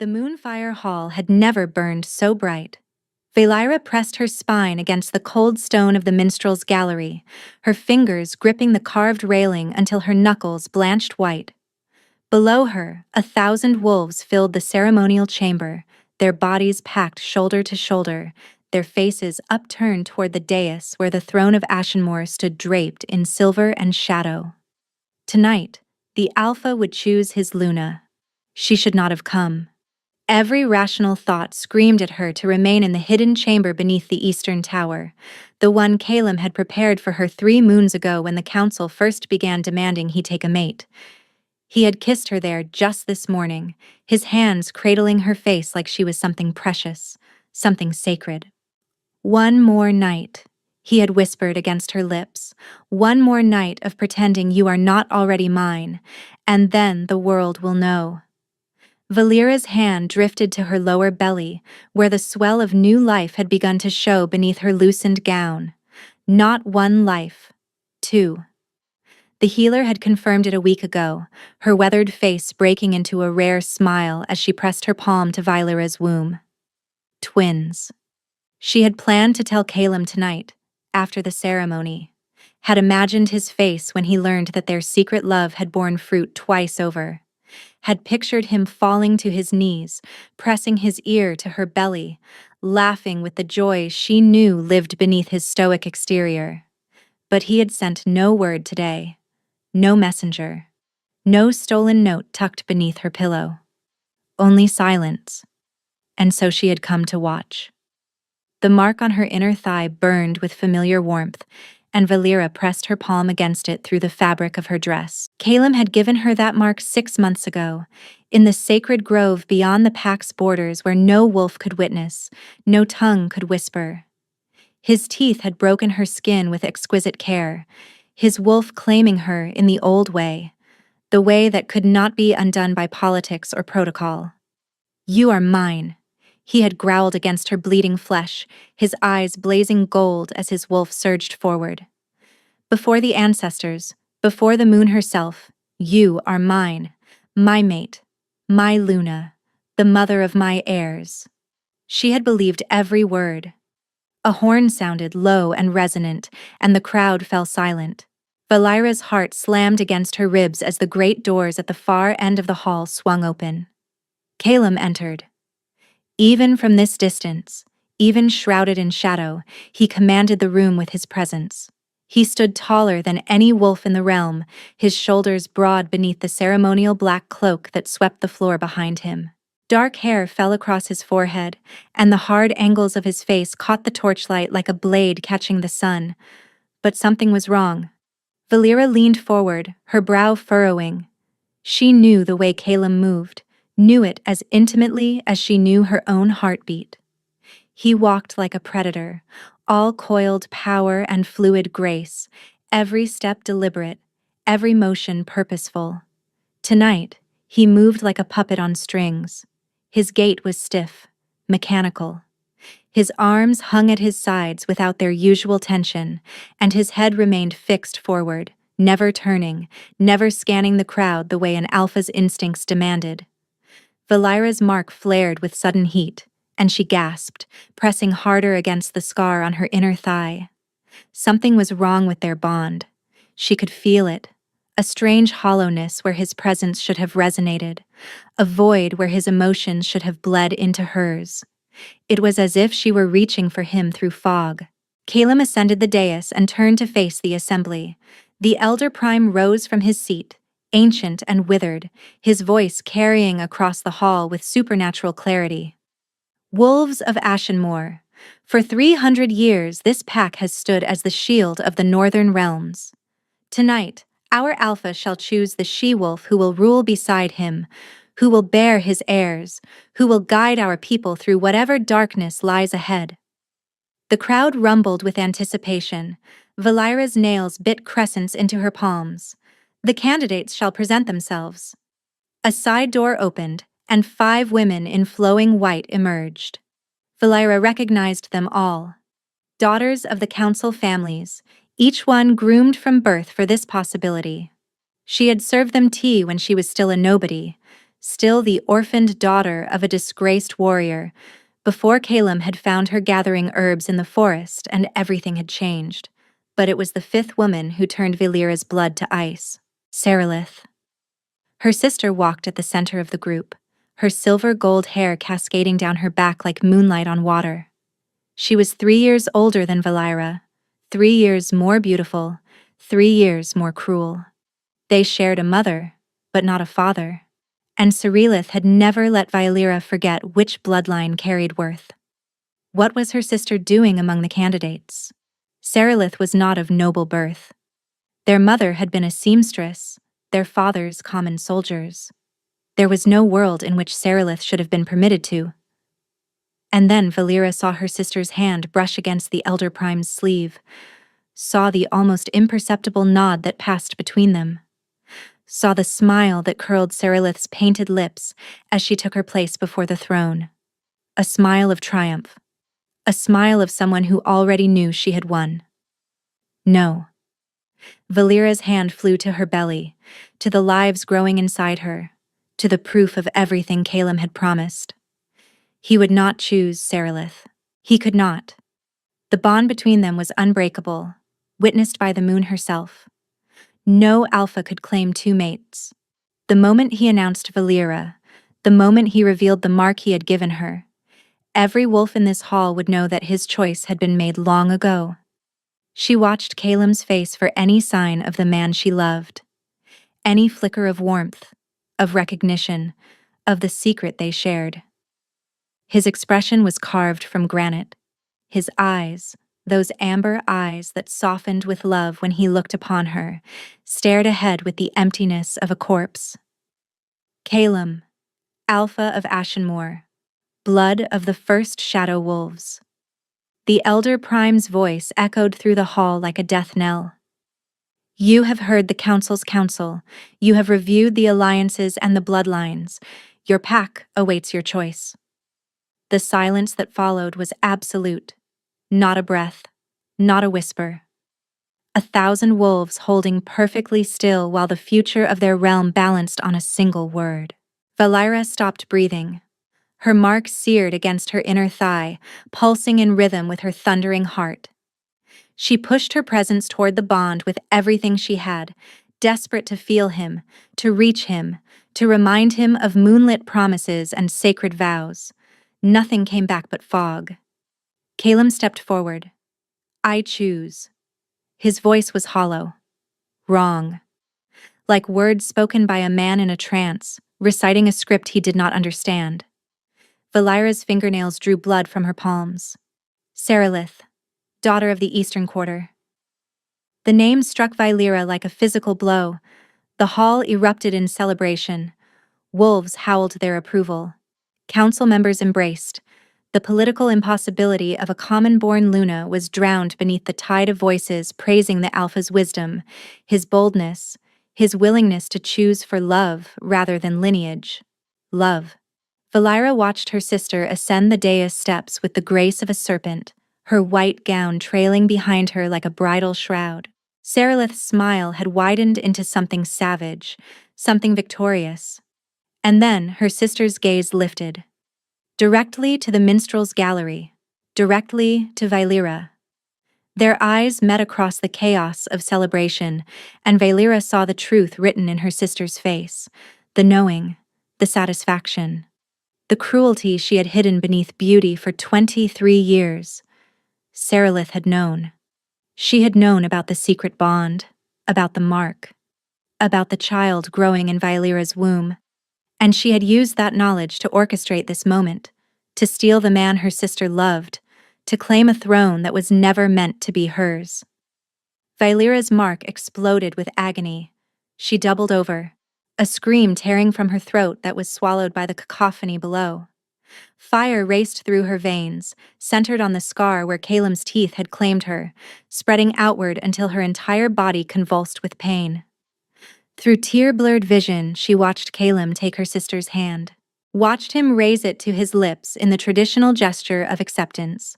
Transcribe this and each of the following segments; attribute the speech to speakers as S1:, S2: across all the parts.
S1: The moonfire hall had never burned so bright. Valira pressed her spine against the cold stone of the minstrel's gallery, her fingers gripping the carved railing until her knuckles blanched white. Below her, 1,000 wolves filled the ceremonial chamber, their bodies packed shoulder to shoulder, their faces upturned toward the dais where the throne of Ashenmoor stood draped in silver and shadow. Tonight, the Alpha would choose his Luna. She should not have come. Every rational thought screamed at her to remain in the hidden chamber beneath the eastern tower, the one Calum had prepared for her 3 moons ago when the council first began demanding he take a mate. He had kissed her there just this morning, his hands cradling her face like she was something precious, something sacred. "One more night," he had whispered against her lips, "one more night of pretending you are not already mine, and then the world will know." Valira's hand drifted to her lower belly, where the swell of new life had begun to show beneath her loosened gown. Not 1 life, 2. The healer had confirmed it a week ago, her weathered face breaking into a rare smile as she pressed her palm to Valira's womb. Twins. She had planned to tell Calum tonight, after the ceremony, had imagined his face when he learned that their secret love had borne fruit twice over, had pictured him falling to his knees, pressing his ear to her belly, laughing with the joy she knew lived beneath his stoic exterior. But he had sent no word today, no messenger, no stolen note tucked beneath her pillow. Only silence. And so she had come to watch. The mark on her inner thigh burned with familiar warmth, and Valira pressed her palm against it through the fabric of her dress. Calum had given her that mark 6 months ago, in the sacred grove beyond the pack's borders where no wolf could witness, no tongue could whisper. His teeth had broken her skin with exquisite care, his wolf claiming her in the old way, the way that could not be undone by politics or protocol. "You are mine," he had growled against her bleeding flesh, his eyes blazing gold as his wolf surged forward. "Before the ancestors, before the moon herself, you are mine, my mate, my Luna, the mother of my heirs." She had believed every word. A horn sounded low and resonant, and the crowd fell silent. Valira's heart slammed against her ribs as the great doors at the far end of the hall swung open. Calum entered. Even from this distance, even shrouded in shadow, he commanded the room with his presence. He stood taller than any wolf in the realm, his shoulders broad beneath the ceremonial black cloak that swept the floor behind him. Dark hair fell across his forehead, and the hard angles of his face caught the torchlight like a blade catching the sun. But something was wrong. Valira leaned forward, her brow furrowing. She knew the way Calum moved, knew it as intimately as she knew her own heartbeat. He walked like a predator, all coiled power and fluid grace, every step deliberate, every motion purposeful. Tonight, he moved like a puppet on strings. His gait was stiff, mechanical. His arms hung at his sides without their usual tension, and his head remained fixed forward, never turning, never scanning the crowd the way an alpha's instincts demanded. Valira's mark flared with sudden heat, and she gasped, pressing harder against the scar on her inner thigh. Something was wrong with their bond. She could feel it. A strange hollowness where his presence should have resonated, a void where his emotions should have bled into hers. It was as if she were reaching for him through fog. Calum ascended the dais and turned to face the assembly. The elder prime rose from his seat, ancient and withered, his voice carrying across the hall with supernatural clarity. "Wolves of Ashenmoor, for 300 years this pack has stood as the shield of the northern realms. Tonight, our Alpha shall choose the she-wolf who will rule beside him, who will bear his heirs, who will guide our people through whatever darkness lies ahead." The crowd rumbled with anticipation. Valira's nails bit crescents into her palms. "The candidates shall present themselves." A side door opened, and 5 women in flowing white emerged. Valira recognized them all. Daughters of the council families, each one groomed from birth for this possibility. She had served them tea when she was still a nobody, still the orphaned daughter of a disgraced warrior, before Calum had found her gathering herbs in the forest and everything had changed. But it was the fifth woman who turned Valira's blood to ice. Sarilith. Her sister walked at the center of the group, her silver gold hair cascading down her back like moonlight on water. She was 3 years older than Valira, 3 years more beautiful, 3 years more cruel. They shared a mother, but not a father. And Sarilith had never let Valira forget which bloodline carried worth. What was her sister doing among the candidates? Sarilith was not of noble birth. Their mother had been a seamstress, their fathers common soldiers. There was no world in which Sarilith should have been permitted to. And then Valira saw her sister's hand brush against the elder prime's sleeve, saw the almost imperceptible nod that passed between them, saw the smile that curled Sarilith's painted lips as she took her place before the throne. A smile of triumph. A smile of someone who already knew she had won. No. Valira's hand flew to her belly, to the lives growing inside her, to the proof of everything Calum had promised. He would not choose Sarilith. He could not. The bond between them was unbreakable, witnessed by the moon herself. No alpha could claim two mates. The moment he announced Valira, the moment he revealed the mark he had given her, every wolf in this hall would know that his choice had been made long ago. She watched Calum's face for any sign of the man she loved, any flicker of warmth, of recognition, of the secret they shared. His expression was carved from granite. His eyes, those amber eyes that softened with love when he looked upon her, stared ahead with the emptiness of a corpse. Calum, Alpha of Ashenmoor, blood of the first shadow wolves. The elder prime's voice echoed through the hall like a death knell. You have heard the council's counsel. You have reviewed the alliances and the bloodlines. Your pack awaits your choice. The silence that followed was absolute. Not a breath, not a whisper. 1,000 wolves holding perfectly still while the future of their realm balanced on a single word. Valira stopped breathing. Her mark seared against her inner thigh, pulsing in rhythm with her thundering heart. She pushed her presence toward the bond with everything she had, desperate to feel him, to reach him, to remind him of moonlit promises and sacred vows. Nothing came back but fog. Calum stepped forward. I choose. His voice was hollow. Wrong. Like words spoken by a man in a trance, reciting a script he did not understand. Valira's fingernails drew blood from her palms. Sarilith, daughter of the Eastern Quarter. The name struck Valira like a physical blow. The hall erupted in celebration. Wolves howled their approval. Council members embraced. The political impossibility of a common-born Luna was drowned beneath the tide of voices praising the Alpha's wisdom, his boldness, his willingness to choose for love rather than lineage. Love. Valira watched her sister ascend the dais steps with the grace of a serpent, her white gown trailing behind her like a bridal shroud. Sarilith's smile had widened into something savage, something victorious. And then her sister's gaze lifted. Directly to the minstrel's gallery, directly to Valira. Their eyes met across the chaos of celebration, and Valira saw the truth written in her sister's face, the knowing, the satisfaction, the cruelty she had hidden beneath beauty for 23 years. Sarilith had known. She had known about the secret bond, about the mark, about the child growing in Valira's womb. And she had used that knowledge to orchestrate this moment, to steal the man her sister loved, to claim a throne that was never meant to be hers. Valira's mark exploded with agony. She doubled over, a scream tearing from her throat that was swallowed by the cacophony below. Fire raced through her veins, centered on the scar where Calum's teeth had claimed her, spreading outward until her entire body convulsed with pain. Through tear-blurred vision, she watched Calum take her sister's hand, watched him raise it to his lips in the traditional gesture of acceptance,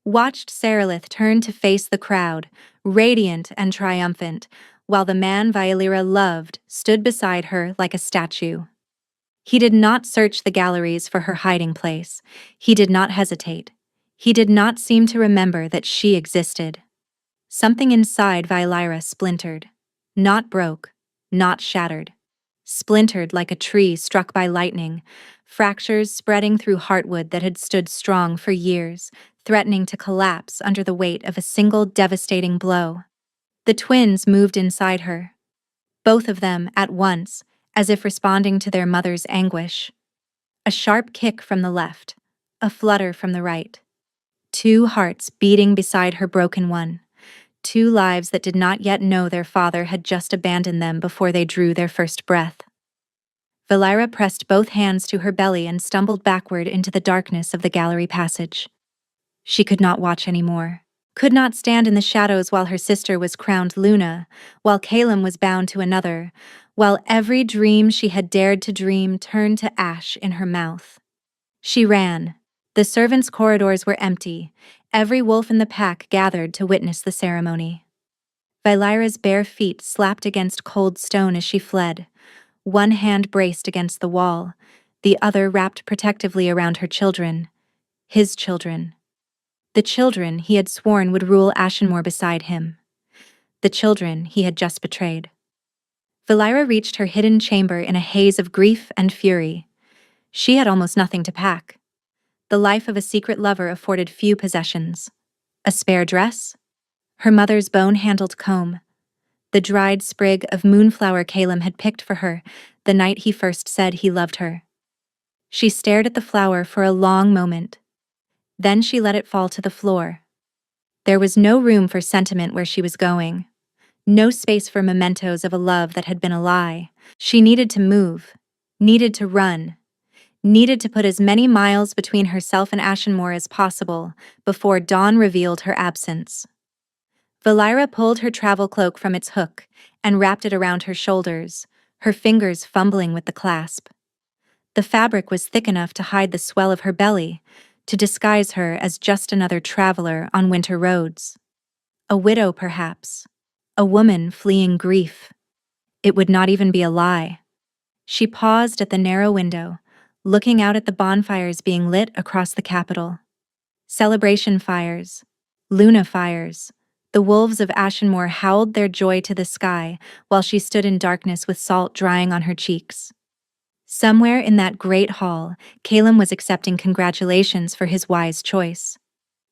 S1: watched Sarilith turn to face the crowd, radiant and triumphant, while the man Valira loved stood beside her like a statue. He did not search the galleries for her hiding place. He did not hesitate. He did not seem to remember that she existed. Something inside Valyra splintered. Not broke, not shattered. Splintered like a tree struck by lightning, fractures spreading through heartwood that had stood strong for years, threatening to collapse under the weight of a single devastating blow. The twins moved inside her. Both of them at once, as if responding to their mother's anguish. A sharp kick from the left, a flutter from the right. Two hearts beating beside her broken one. Two lives that did not yet know their father had just abandoned them before they drew their first breath. Valyra pressed both hands to her belly and stumbled backward into the darkness of the gallery passage. She could not watch anymore. Could not stand in the shadows while her sister was crowned Luna, while Calem was bound to another, while every dream she had dared to dream turned to ash in her mouth. She ran. The servants' corridors were empty. Every wolf in the pack gathered to witness the ceremony. Valyra's bare feet slapped against cold stone as she fled. One hand braced against the wall, the other wrapped protectively around her children. His children. The children he had sworn would rule Ashenmoor beside him. The children he had just betrayed. Valyra reached her hidden chamber in a haze of grief and fury. She had almost nothing to pack. The life of a secret lover afforded few possessions. A spare dress? Her mother's bone-handled comb. The dried sprig of moonflower Calem had picked for her the night he first said he loved her. She stared at the flower for a long moment. Then she let it fall to the floor. There was no room for sentiment where she was going. No space for mementos of a love that had been a lie. She needed to move, needed to run, needed to put as many miles between herself and Ashenmoor as possible before dawn revealed her absence. Valyra pulled her travel cloak from its hook and wrapped it around her shoulders, her fingers fumbling with the clasp. The fabric was thick enough to hide the swell of her belly, to disguise her as just another traveler on winter roads. A widow, perhaps. A woman fleeing grief. It would not even be a lie. She paused at the narrow window, looking out at the bonfires being lit across the capital. Celebration fires. Luna fires. The wolves of Ashenmoor howled their joy to the sky while she stood in darkness with salt drying on her cheeks. Somewhere in that great hall, Calem was accepting congratulations for his wise choice.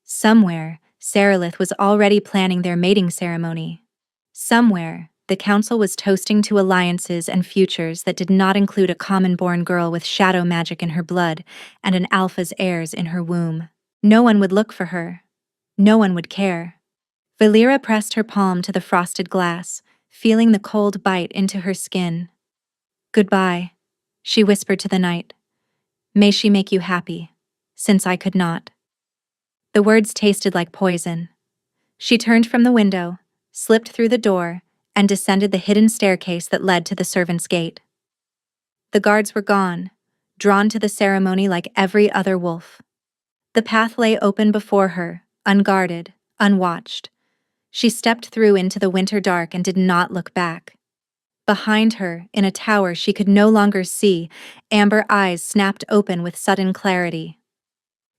S1: Somewhere, Sarilith was already planning their mating ceremony. Somewhere, the council was toasting to alliances and futures that did not include a common-born girl with shadow magic in her blood and an alpha's heirs in her womb. No one would look for her. No one would care. Valyra pressed her palm to the frosted glass, feeling the cold bite into her skin. "Goodbye," she whispered to the night. "May she make you happy, since I could not." The words tasted like poison. She turned from the window, slipped through the door, and descended the hidden staircase that led to the servants' gate. The guards were gone, drawn to the ceremony like every other wolf. The path lay open before her, unguarded, unwatched. She stepped through into the winter dark and did not look back. Behind her, in a tower she could no longer see, amber eyes snapped open with sudden clarity.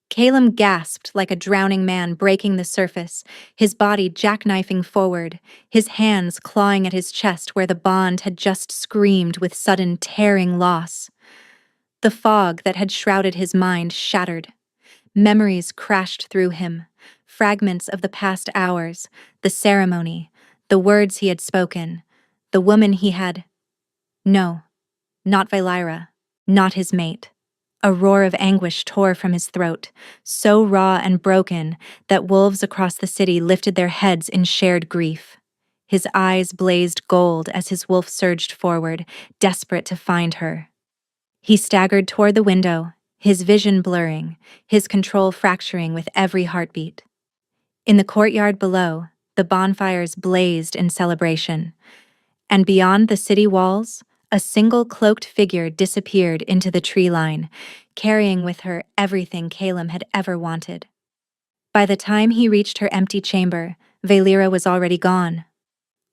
S1: Calem gasped like a drowning man breaking the surface, his body jackknifing forward, his hands clawing at his chest where the bond had just screamed with sudden tearing loss. The fog that had shrouded his mind shattered. Memories crashed through him, fragments of the past hours, the ceremony, the words he had spoken, the woman he had... No, not Valyra, not his mate. A roar of anguish tore from his throat, so raw and broken that wolves across the city lifted their heads in shared grief. His eyes blazed gold as his wolf surged forward, desperate to find her. He staggered toward the window, his vision blurring, his control fracturing with every heartbeat. In the courtyard below, the bonfires blazed in celebration, and beyond the city walls, a single cloaked figure disappeared into the tree line, carrying with her everything Calem had ever wanted. By the time he reached her empty chamber, Valyra was already gone.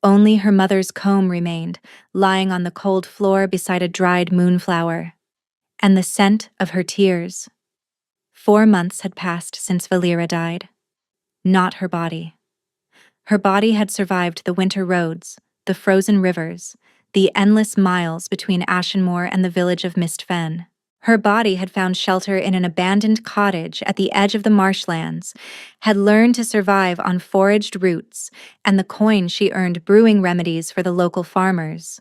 S1: Only her mother's comb remained, lying on the cold floor beside a dried moonflower. and the scent of her tears. 4 months had passed since Valera died. Not her body. Her body had survived the winter roads, the frozen rivers, the endless miles between Ashenmoor and the village of Mistfen. Her body had found shelter in an abandoned cottage at the edge of the marshlands, had learned to survive on foraged roots and the coin she earned brewing remedies for the local farmers.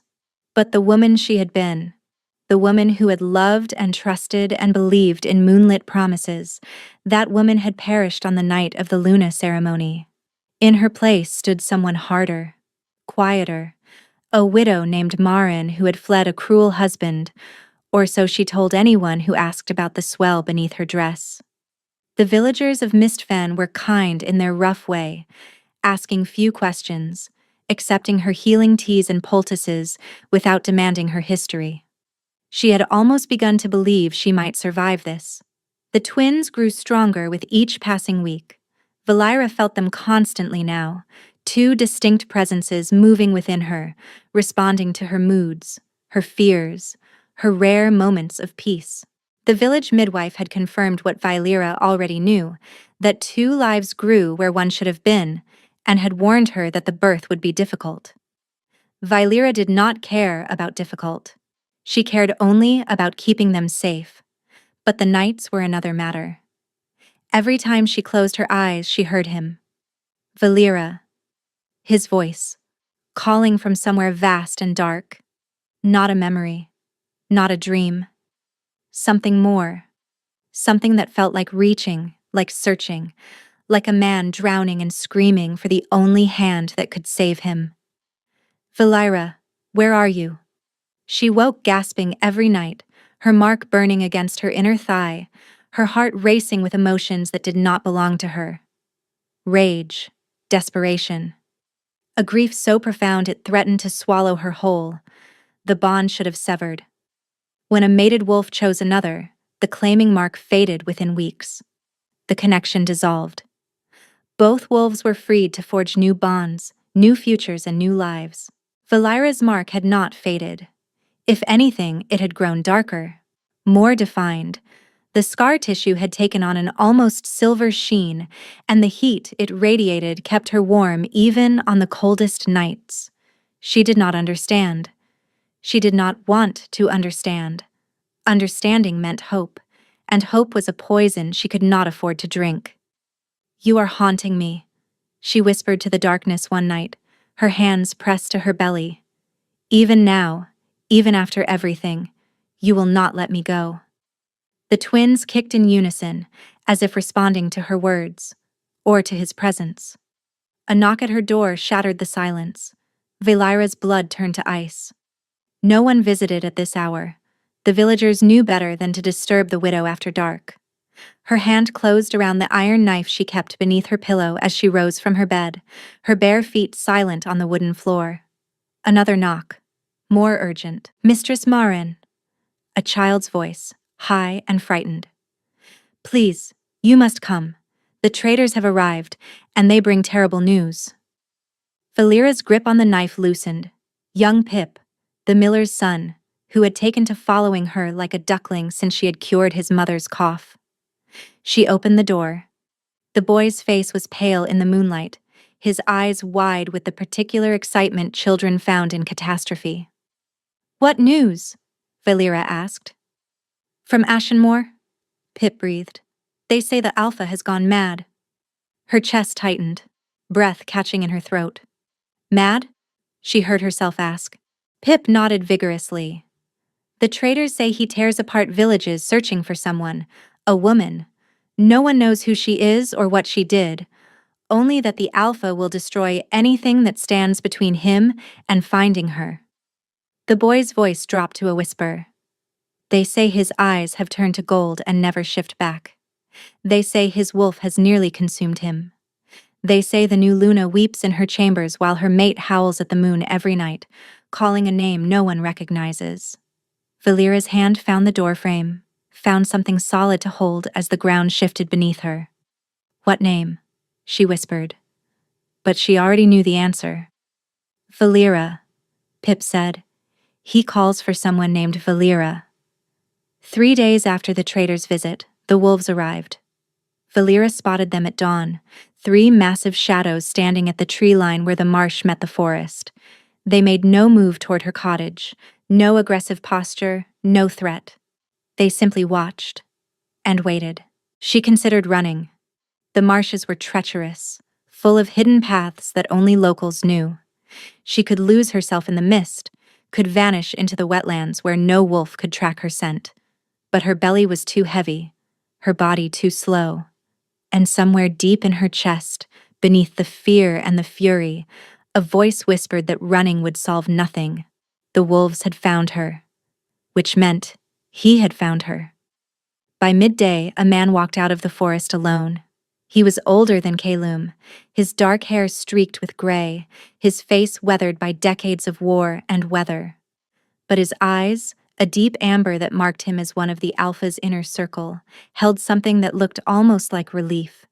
S1: But the woman she had been, the woman who had loved and trusted and believed in moonlit promises, that woman had perished on the night of the Luna ceremony. In her place stood someone harder, quieter, a widow named Marin who had fled a cruel husband, or so she told anyone who asked about the swell beneath her dress. The villagers of Mistfen were kind in their rough way, asking few questions, accepting her healing teas and poultices without demanding her history. She had almost begun to believe she might survive this. The twins grew stronger with each passing week. Valera felt them constantly now, two distinct presences moving within her, responding to her moods, her fears, her rare moments of peace. The village midwife had confirmed what Valera already knew, that two lives grew where one should have been, and had warned her that the birth would be difficult. Valera did not care about difficult. She cared only about keeping them safe. But the nights were another matter. Every time she closed her eyes, she heard him. Valera. His voice, calling from somewhere vast and dark. Not a memory. Not a dream. Something more. Something that felt like reaching, like searching, like a man drowning and screaming for the only hand that could save him. Valera, where are you? She woke gasping every night, her mark burning against her inner thigh, her heart racing with emotions that did not belong to her. Rage, desperation. A grief so profound it threatened to swallow her whole. The bond should have severed. When a mated wolf chose another, the claiming mark faded within weeks. The connection dissolved. Both wolves were freed to forge new bonds, new futures, and new lives. Valera's mark had not faded. If anything, it had grown darker, more defined. The scar tissue had taken on an almost silver sheen, and the heat it radiated kept her warm even on the coldest nights. She did not understand. She did not want to understand. Understanding meant hope, and hope was a poison she could not afford to drink. "You are haunting me," she whispered to the darkness one night, her hands pressed to her belly. "Even now, even after everything, you will not let me go." The twins kicked in unison, as if responding to her words, or to his presence. A knock at her door shattered the silence. Valera's blood turned to ice. No one visited at this hour. The villagers knew better than to disturb the widow after dark. Her hand closed around the iron knife she kept beneath her pillow as she rose from her bed, her bare feet silent on the wooden floor. Another knock. More urgent. "Mistress Marin." A child's voice, high and frightened. "Please, you must come. The traders have arrived, and they bring terrible news." Valera's grip on the knife loosened. Young Pip, the miller's son, who had taken to following her like a duckling since she had cured his mother's cough. She opened the door. The boy's face was pale in the moonlight, his eyes wide with the particular excitement children found in catastrophe. "What news?" Valera asked. "From Ashenmoor?" Pip breathed. "They say the Alpha has gone mad." Her chest tightened, breath catching in her throat. "Mad?" she heard herself ask. Pip nodded vigorously. "The traders say he tears apart villages searching for someone, a woman. No one knows who she is or what she did, only that the Alpha will destroy anything that stands between him and finding her." The boy's voice dropped to a whisper. "They say his eyes have turned to gold and never shift back. They say his wolf has nearly consumed him. They say the new Luna weeps in her chambers while her mate howls at the moon every night, calling a name no one recognizes." Valera's hand found the doorframe, found something solid to hold as the ground shifted beneath her. "What name?" she whispered. But she already knew the answer. "Valera," Pip said. "He calls for someone named Valera." 3 days after the trader's visit, the wolves arrived. Valera spotted them at dawn, 3 massive shadows standing at the tree line where the marsh met the forest. They made no move toward her cottage, no aggressive posture, no threat. They simply watched and waited. She considered running. The marshes were treacherous, full of hidden paths that only locals knew. She could lose herself in the mist, could vanish into the wetlands where no wolf could track her scent. But her belly was too heavy, her body too slow. And somewhere deep in her chest, beneath the fear and the fury, a voice whispered that running would solve nothing. The wolves had found her, which meant he had found her. By midday, a man walked out of the forest alone. He was older than Kalum, his dark hair streaked with gray, his face weathered by decades of war and weather. But his eyes, a deep amber that marked him as one of the Alpha's inner circle, held something that looked almost like relief.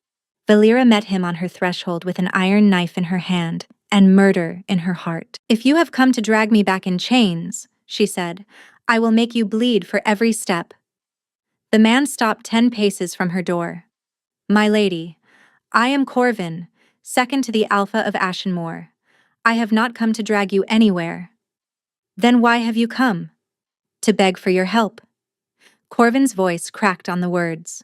S1: Valera met him on her threshold with an iron knife in her hand and murder in her heart. "If you have come to drag me back in chains," she said, "I will make you bleed for every step." The man stopped 10 paces from her door. "My lady, I am Corvin, second to the Alpha of Ashenmoor. I have not come to drag you anywhere." "Then why have you come?" "To beg for your help." Corvin's voice cracked on the words.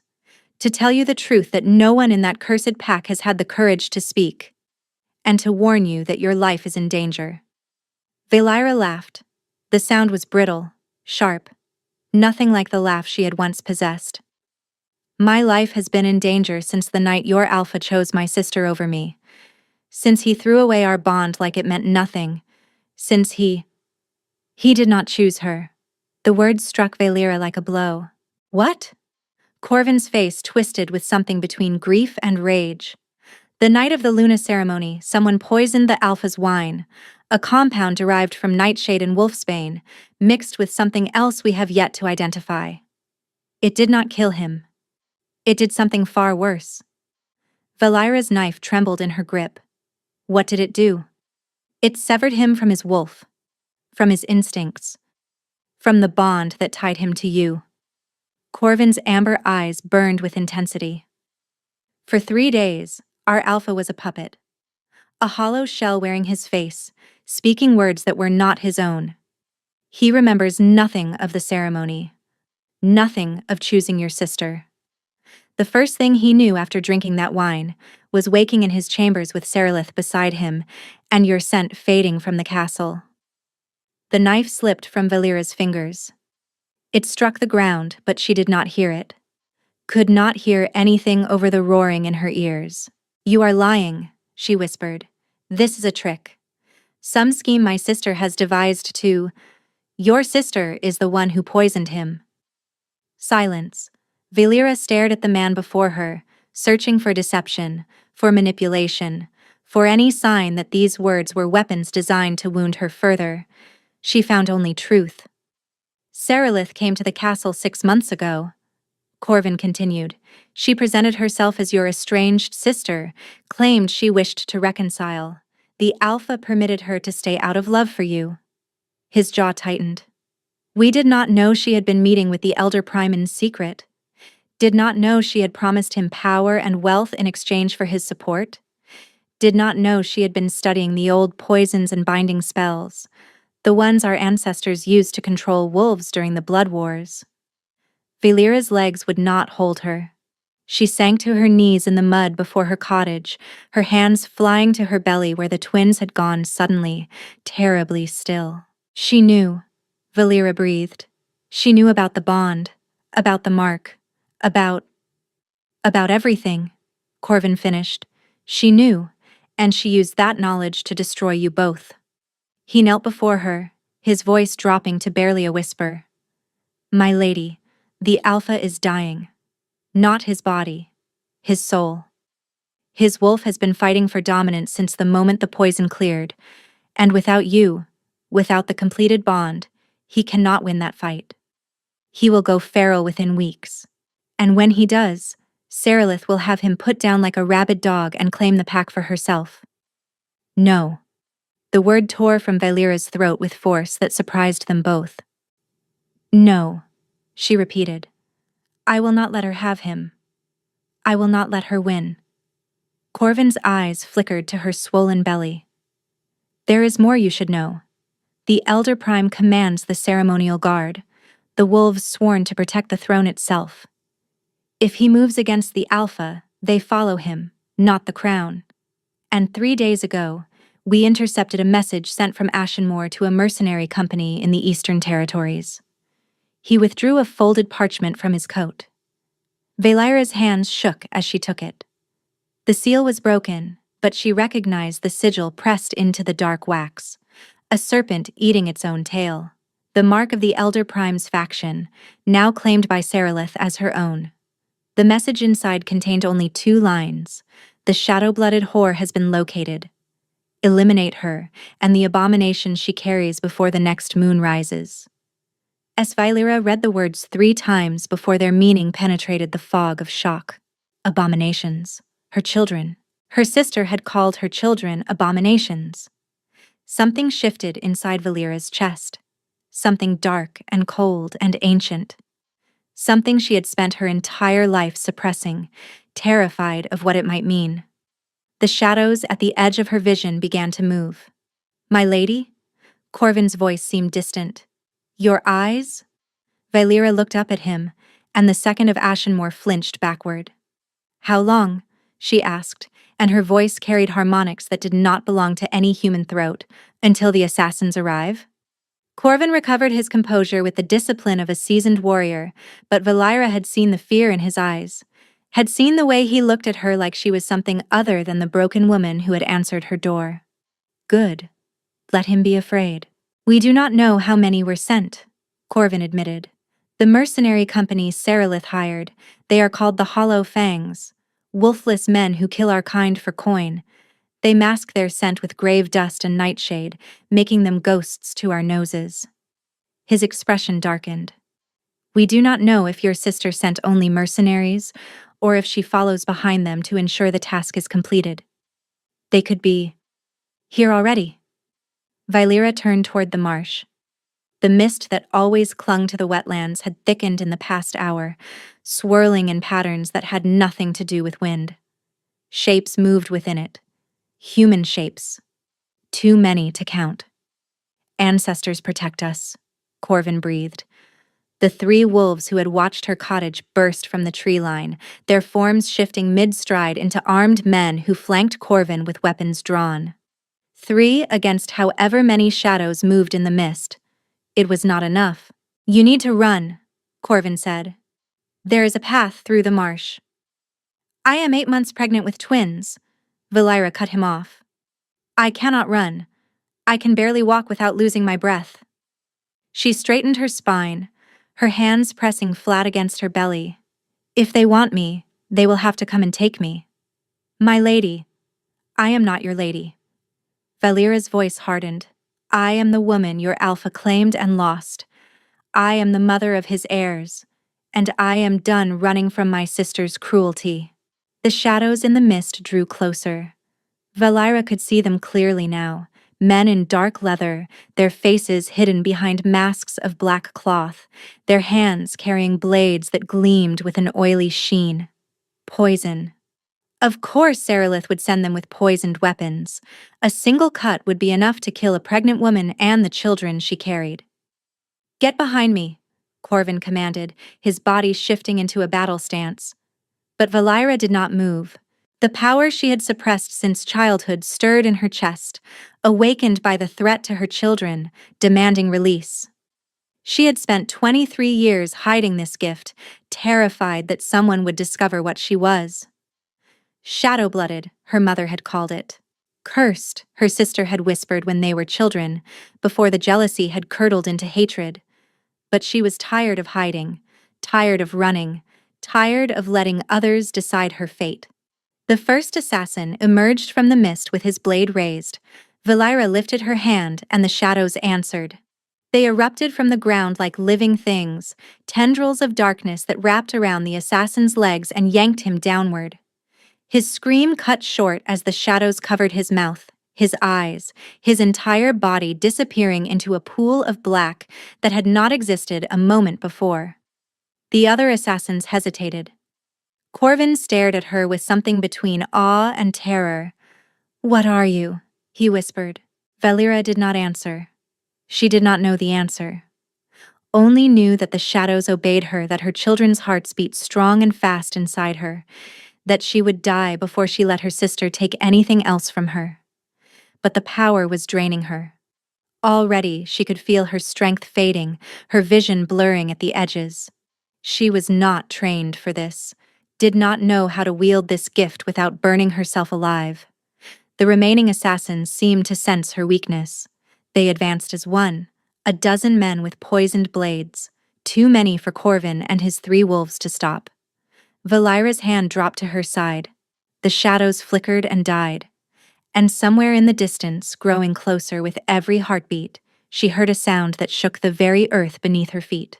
S1: "To tell you the truth that no one in that cursed pack has had the courage to speak. And to warn you that your life is in danger." Valera laughed. The sound was brittle, sharp, nothing like the laugh she had once possessed. "My life has been in danger since the night your Alpha chose my sister over me. Since he threw away our bond like it meant nothing. Since he did not choose her." The words struck Valera like a blow. "What?" Corvin's face twisted with something between grief and rage. "The night of the Luna ceremony, someone poisoned the Alpha's wine, a compound derived from nightshade and wolfsbane, mixed with something else we have yet to identify. It did not kill him. It did something far worse." Valera's knife trembled in her grip. What did it do? It severed him from his wolf, from his instincts, from the bond that tied him to you. Corvin's amber eyes burned with intensity. For 3 days, our Alpha was a puppet. A hollow shell wearing his face, speaking words that were not his own. He remembers nothing of the ceremony, nothing of choosing your sister. The first thing he knew after drinking that wine was waking in his chambers with Serelith beside him and your scent fading from the castle. The knife slipped from Valera's fingers. It struck the ground, but she did not hear it. Could not hear anything over the roaring in her ears. "You are lying," she whispered. "This is a trick. Some scheme my sister has devised to... Your sister is the one who poisoned him." Silence. Valera stared at the man before her, searching for deception, for manipulation, for any sign that these words were weapons designed to wound her further. She found only truth. "Serelith came to the castle 6 months ago," Corvin continued. "She presented herself as your estranged sister, claimed she wished to reconcile. The Alpha permitted her to stay out of love for you." His jaw tightened. "We did not know she had been meeting with the Elder Prime in secret. Did not know she had promised him power and wealth in exchange for his support. Did not know she had been studying the old poisons and binding spells, the ones our ancestors used to control wolves during the Blood Wars." Valera's legs would not hold her. She sank to her knees in the mud before her cottage, her hands flying to her belly where the twins had gone suddenly, terribly still. "She knew," Valera breathed. "She knew about the bond, about the mark, about everything," Corvin finished. "She knew, and she used that knowledge to destroy you both." He knelt before her, his voice dropping to barely a whisper. "My lady, the Alpha is dying. Not his body, his soul. His wolf has been fighting for dominance since the moment the poison cleared, and without you, without the completed bond, he cannot win that fight. He will go feral within weeks. And when he does, Serelith will have him put down like a rabid dog and claim the pack for herself." "No." The word tore from Valera's throat with force that surprised them both. "No. she repeated. I will not let her have him. I will not let her win. Corvin's eyes flickered to her swollen belly. There is more you should know. The Elder Prime commands the ceremonial guard, the wolves sworn to protect the throne itself. If he moves against the Alpha, they follow him, not the crown. And 3 days ago, we intercepted a message sent from Ashenmoor to a mercenary company in the Eastern Territories. He withdrew a folded parchment from his coat. Valira's hands shook as she took it. The seal was broken, but she recognized the sigil pressed into the dark wax. A serpent eating its own tail. The mark of the Elder Prime's faction, now claimed by Serelith as her own. The message inside contained only 2 lines. The shadow-blooded whore has been located. Eliminate her, and the abomination she carries before the next moon rises. As Valira read the words 3 times before their meaning penetrated the fog of shock. Abominations. Her children. Her sister had called her children abominations. Something shifted inside Valira's chest. Something dark and cold and ancient. Something she had spent her entire life suppressing, terrified of what it might mean. The shadows at the edge of her vision began to move. My lady? Corvin's voice seemed distant. Your eyes? Valira looked up at him, and the second of Ashenmoor flinched backward. How long? She asked, and her voice carried harmonics that did not belong to any human throat, until the assassins arrive? Corvin recovered his composure with the discipline of a seasoned warrior, but Valira had seen the fear in his eyes, had seen the way he looked at her like she was something other than the broken woman who had answered her door. Good. Let him be afraid. We do not know how many were sent, Corvin admitted. The mercenary company Serelith hired, they are called the Hollow Fangs, wolfless men who kill our kind for coin. They mask their scent with grave dust and nightshade, making them ghosts to our noses. His expression darkened. We do not know if your sister sent only mercenaries, or if she follows behind them to ensure the task is completed. They could be here already. Valira turned toward the marsh. The mist that always clung to the wetlands had thickened in the past hour, swirling in patterns that had nothing to do with wind. Shapes moved within it. Human shapes. Too many to count. Ancestors protect us, Corvin breathed. The 3 wolves who had watched her cottage burst from the tree line, their forms shifting mid-stride into armed men who flanked Corvin with weapons drawn. 3 against however many shadows moved in the mist. It was not enough. You need to run, Corvin said. There is a path through the marsh. I am 8 months pregnant with twins. Valira cut him off. I cannot run. I can barely walk without losing my breath. She straightened her spine, her hands pressing flat against her belly. If they want me, they will have to come and take me. My lady. I am not your lady. Valira's voice hardened. I am the woman your Alpha claimed and lost. I am the mother of his heirs, and I am done running from my sister's cruelty. The shadows in the mist drew closer. Valira could see them clearly now, men in dark leather, their faces hidden behind masks of black cloth, their hands carrying blades that gleamed with an oily sheen. Poison. Of course Serelith would send them with poisoned weapons. A single cut would be enough to kill a pregnant woman and the children she carried. Get behind me, Corvin commanded, his body shifting into a battle stance. But Valira did not move. The power she had suppressed since childhood stirred in her chest, awakened by the threat to her children, demanding release. She had spent 23 years hiding this gift, terrified that someone would discover what she was. Shadow-blooded, her mother had called it. Cursed, her sister had whispered when they were children, before the jealousy had curdled into hatred. But she was tired of hiding, tired of running, tired of letting others decide her fate. The first assassin emerged from the mist with his blade raised. Valira lifted her hand and the shadows answered. They erupted from the ground like living things, tendrils of darkness that wrapped around the assassin's legs and yanked him downward. His scream cut short as the shadows covered his mouth, his eyes, his entire body disappearing into a pool of black that had not existed a moment before. The other assassins hesitated. Corvin stared at her with something between awe and terror. "What are you?" he whispered. Valera did not answer. She did not know the answer. Only knew that the shadows obeyed her, that her children's hearts beat strong and fast inside her, that she would die before she let her sister take anything else from her. But the power was draining her. Already she could feel her strength fading, her vision blurring at the edges. She was not trained for this, did not know how to wield this gift without burning herself alive. The remaining assassins seemed to sense her weakness. They advanced as one, a dozen men with poisoned blades, too many for Corvin and his 3 wolves to stop. Valira's hand dropped to her side. The shadows flickered and died. And somewhere in the distance, growing closer with every heartbeat, she heard a sound that shook the very earth beneath her feet.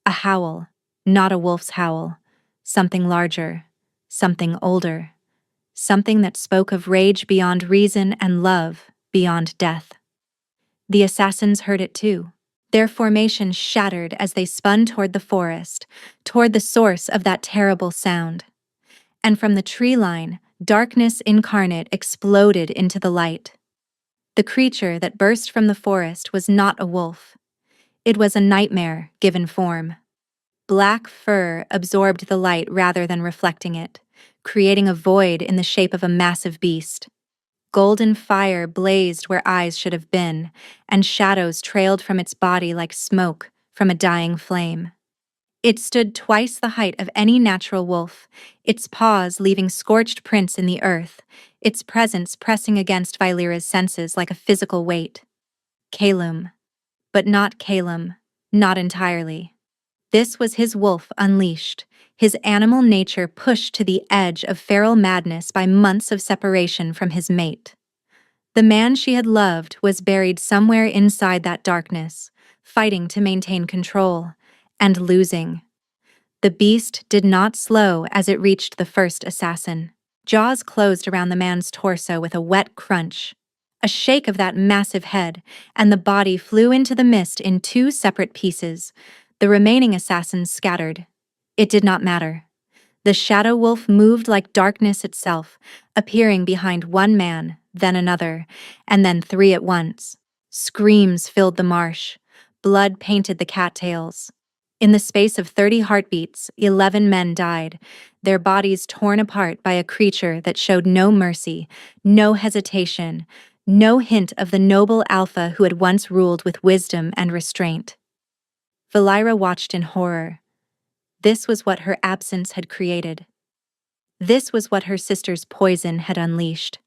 S1: A howl, not a wolf's howl. Something larger, something older. Something that spoke of rage beyond reason and love beyond death. The assassins heard it too. Their formation shattered as they spun toward the forest, toward the source of that terrible sound. And from the tree line, darkness incarnate exploded into the light. The creature that burst from the forest was not a wolf. It was a nightmare given form. Black fur absorbed the light rather than reflecting it, creating a void in the shape of a massive beast. Golden fire blazed where eyes should have been, and shadows trailed from its body like smoke from a dying flame. It stood twice the height of any natural wolf, its paws leaving scorched prints in the earth, its presence pressing against Valera's senses like a physical weight. Calum. But not Calum, not entirely. This was his wolf unleashed, his animal nature pushed to the edge of feral madness by months of separation from his mate. The man she had loved was buried somewhere inside that darkness, fighting to maintain control, and losing. The beast did not slow as it reached the first assassin. Jaws closed around the man's torso with a wet crunch. A shake of that massive head, and the body flew into the mist in 2 separate pieces. The remaining assassins scattered. It did not matter. The shadow wolf moved like darkness itself, appearing behind one man, then another, and then 3 at once. Screams filled the marsh. Blood painted the cattails. In the space of 30 heartbeats, 11 men died, their bodies torn apart by a creature that showed no mercy, no hesitation, no hint of the noble alpha who had once ruled with wisdom and restraint. Valera watched in horror. This was what her absence had created. This was what her sister's poison had unleashed.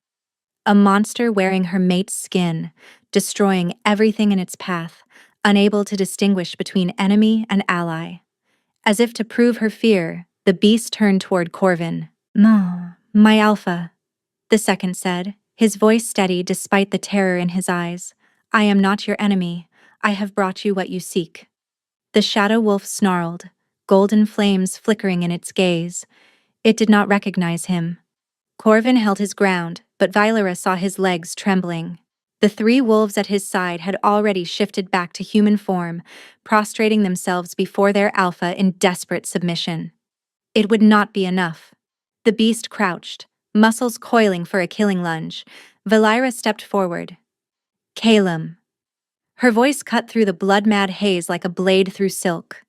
S1: A monster wearing her mate's skin, destroying everything in its path, unable to distinguish between enemy and ally. As if to prove her fear, the beast turned toward Corvin. My alpha," the second said, his voice steady despite the terror in his eyes. "I am not your enemy. I have brought you what you seek." The shadow wolf snarled, golden flames flickering in its gaze. It did not recognize him. Corvin held his ground, but Valera saw his legs trembling. The 3 wolves at his side had already shifted back to human form, prostrating themselves before their alpha in desperate submission. It would not be enough. The beast crouched, muscles coiling for a killing lunge. Valera stepped forward. "Calum." Her voice cut through the blood-mad haze like a blade through silk.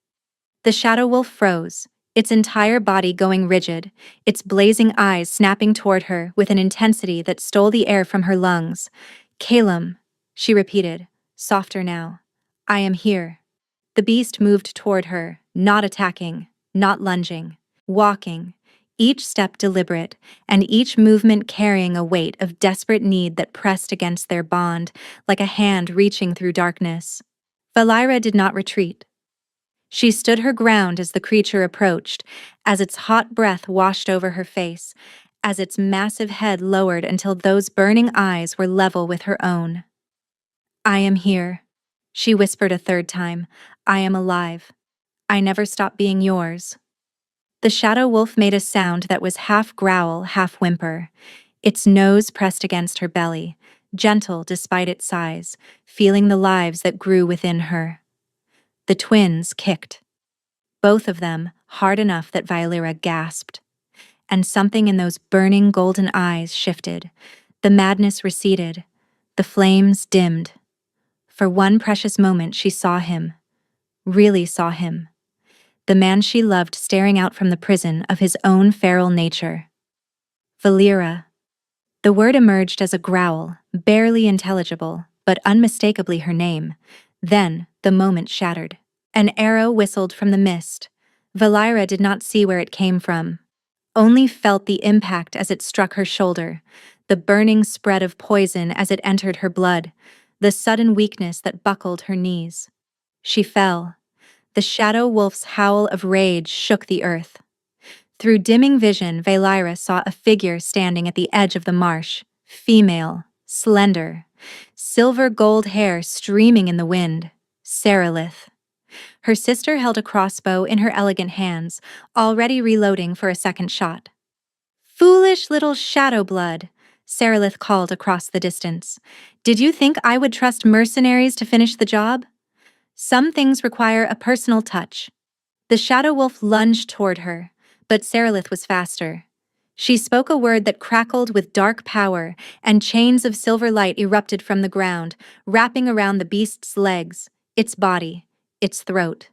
S1: The shadow wolf froze, its entire body going rigid, its blazing eyes snapping toward her with an intensity that stole the air from her lungs. "Calum," she repeated, softer now. "I am here." The beast moved toward her, not attacking, not lunging, walking, each step deliberate, and each movement carrying a weight of desperate need that pressed against their bond, like a hand reaching through darkness. Valera did not retreat. She stood her ground as the creature approached, as its hot breath washed over her face, as its massive head lowered until those burning eyes were level with her own. "I am here," she whispered a 3rd time. "I am alive. I never stop being yours." The shadow wolf made a sound that was half growl, half whimper. Its nose pressed against her belly, gentle despite its size, feeling the lives that grew within her. The twins kicked. both of them, hard enough that Violara gasped. And something in those burning golden eyes shifted. The madness receded. The flames dimmed. For one precious moment she saw him. Really saw him. The man she loved staring out from the prison of his own feral nature. Valeera. The word emerged as a growl, barely intelligible, but unmistakably her name. Then, the moment shattered. An arrow whistled from the mist. Valeera did not see where it came from, only felt the impact as it struck her shoulder, the burning spread of poison as it entered her blood, the sudden weakness that buckled her knees. She fell. The shadow wolf's howl of rage shook the earth. Through dimming vision, Valeira saw a figure standing at the edge of the marsh, female, slender, silver gold hair streaming in the wind. Serelith. Her sister held a crossbow in her elegant hands, already reloading for a second shot. "Foolish little shadow blood," Serelith called across the distance. "Did you think I would trust mercenaries to finish the job? Some things require a personal touch." The shadow wolf lunged toward her, but Serelith was faster. She spoke a word that crackled with dark power, and chains of silver light erupted from the ground, wrapping around the beast's legs, its body, its throat.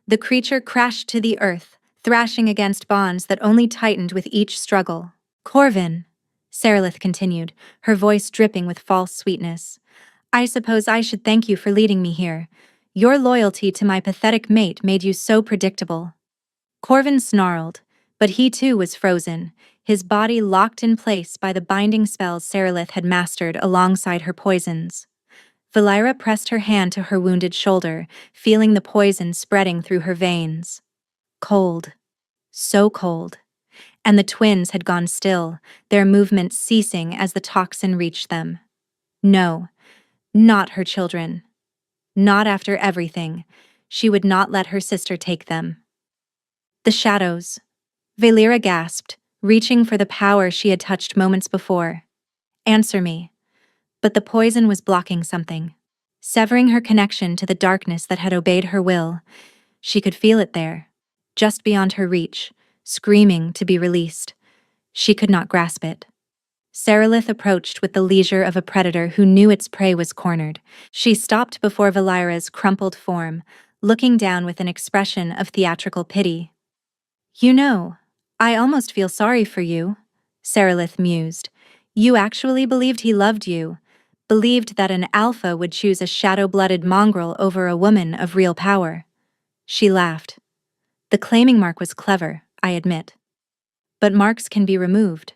S1: The creature crashed to the earth, thrashing against bonds that only tightened with each struggle. "Corvin," Serelith continued, her voice dripping with false sweetness, "I suppose I should thank you for leading me here. Your loyalty to my pathetic mate made you so predictable." Corvin snarled, but he too was frozen, his body locked in place by the binding spells Serelith had mastered alongside her poisons. Valeira pressed her hand to her wounded shoulder, feeling the poison spreading through her veins. Cold. So cold. And the twins had gone still, their movements ceasing as the toxin reached them. No, not her children. Not after everything. She would not let her sister take them. The shadows. Valeira gasped, reaching for the power she had touched moments before. "Answer me." But the poison was blocking something, severing her connection to the darkness that had obeyed her will. She could feel it there, just beyond her reach, screaming to be released. She could not grasp it. Serelith approached with the leisure of a predator who knew its prey was cornered. She stopped before Valeira's crumpled form, looking down with an expression of theatrical pity. "You know, I almost feel sorry for you," Serelith mused. "You actually believed he loved you, believed that an alpha would choose a shadow-blooded mongrel over a woman of real power." She laughed. "The claiming mark was clever, I admit. But marks can be removed.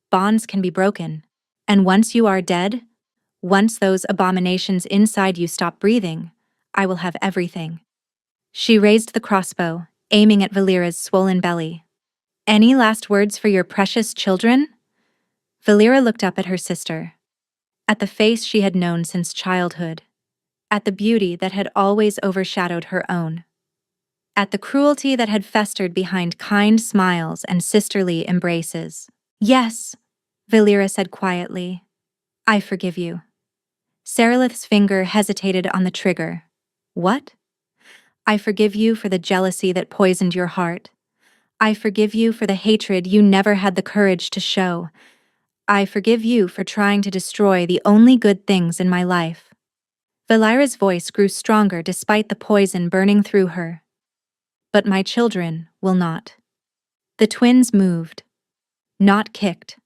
S1: Bonds can be broken. And once you are dead, once those abominations inside you stop breathing, I will have everything." She raised the crossbow, aiming at Valeira's swollen belly. "Any last words for your precious children?" Valeira looked up at her sister. At the face she had known since childhood. At the beauty that had always overshadowed her own. At the cruelty that had festered behind kind smiles and sisterly embraces. "Yes," Valeira said quietly. "I forgive you." Serelith's finger hesitated on the trigger. "What?" "I forgive you for the jealousy that poisoned your heart. I forgive you for the hatred you never had the courage to show. I forgive you for trying to destroy the only good things in my life." Valeira's voice grew stronger despite the poison burning through her. "But my children will not." The twins moved. Not kicked.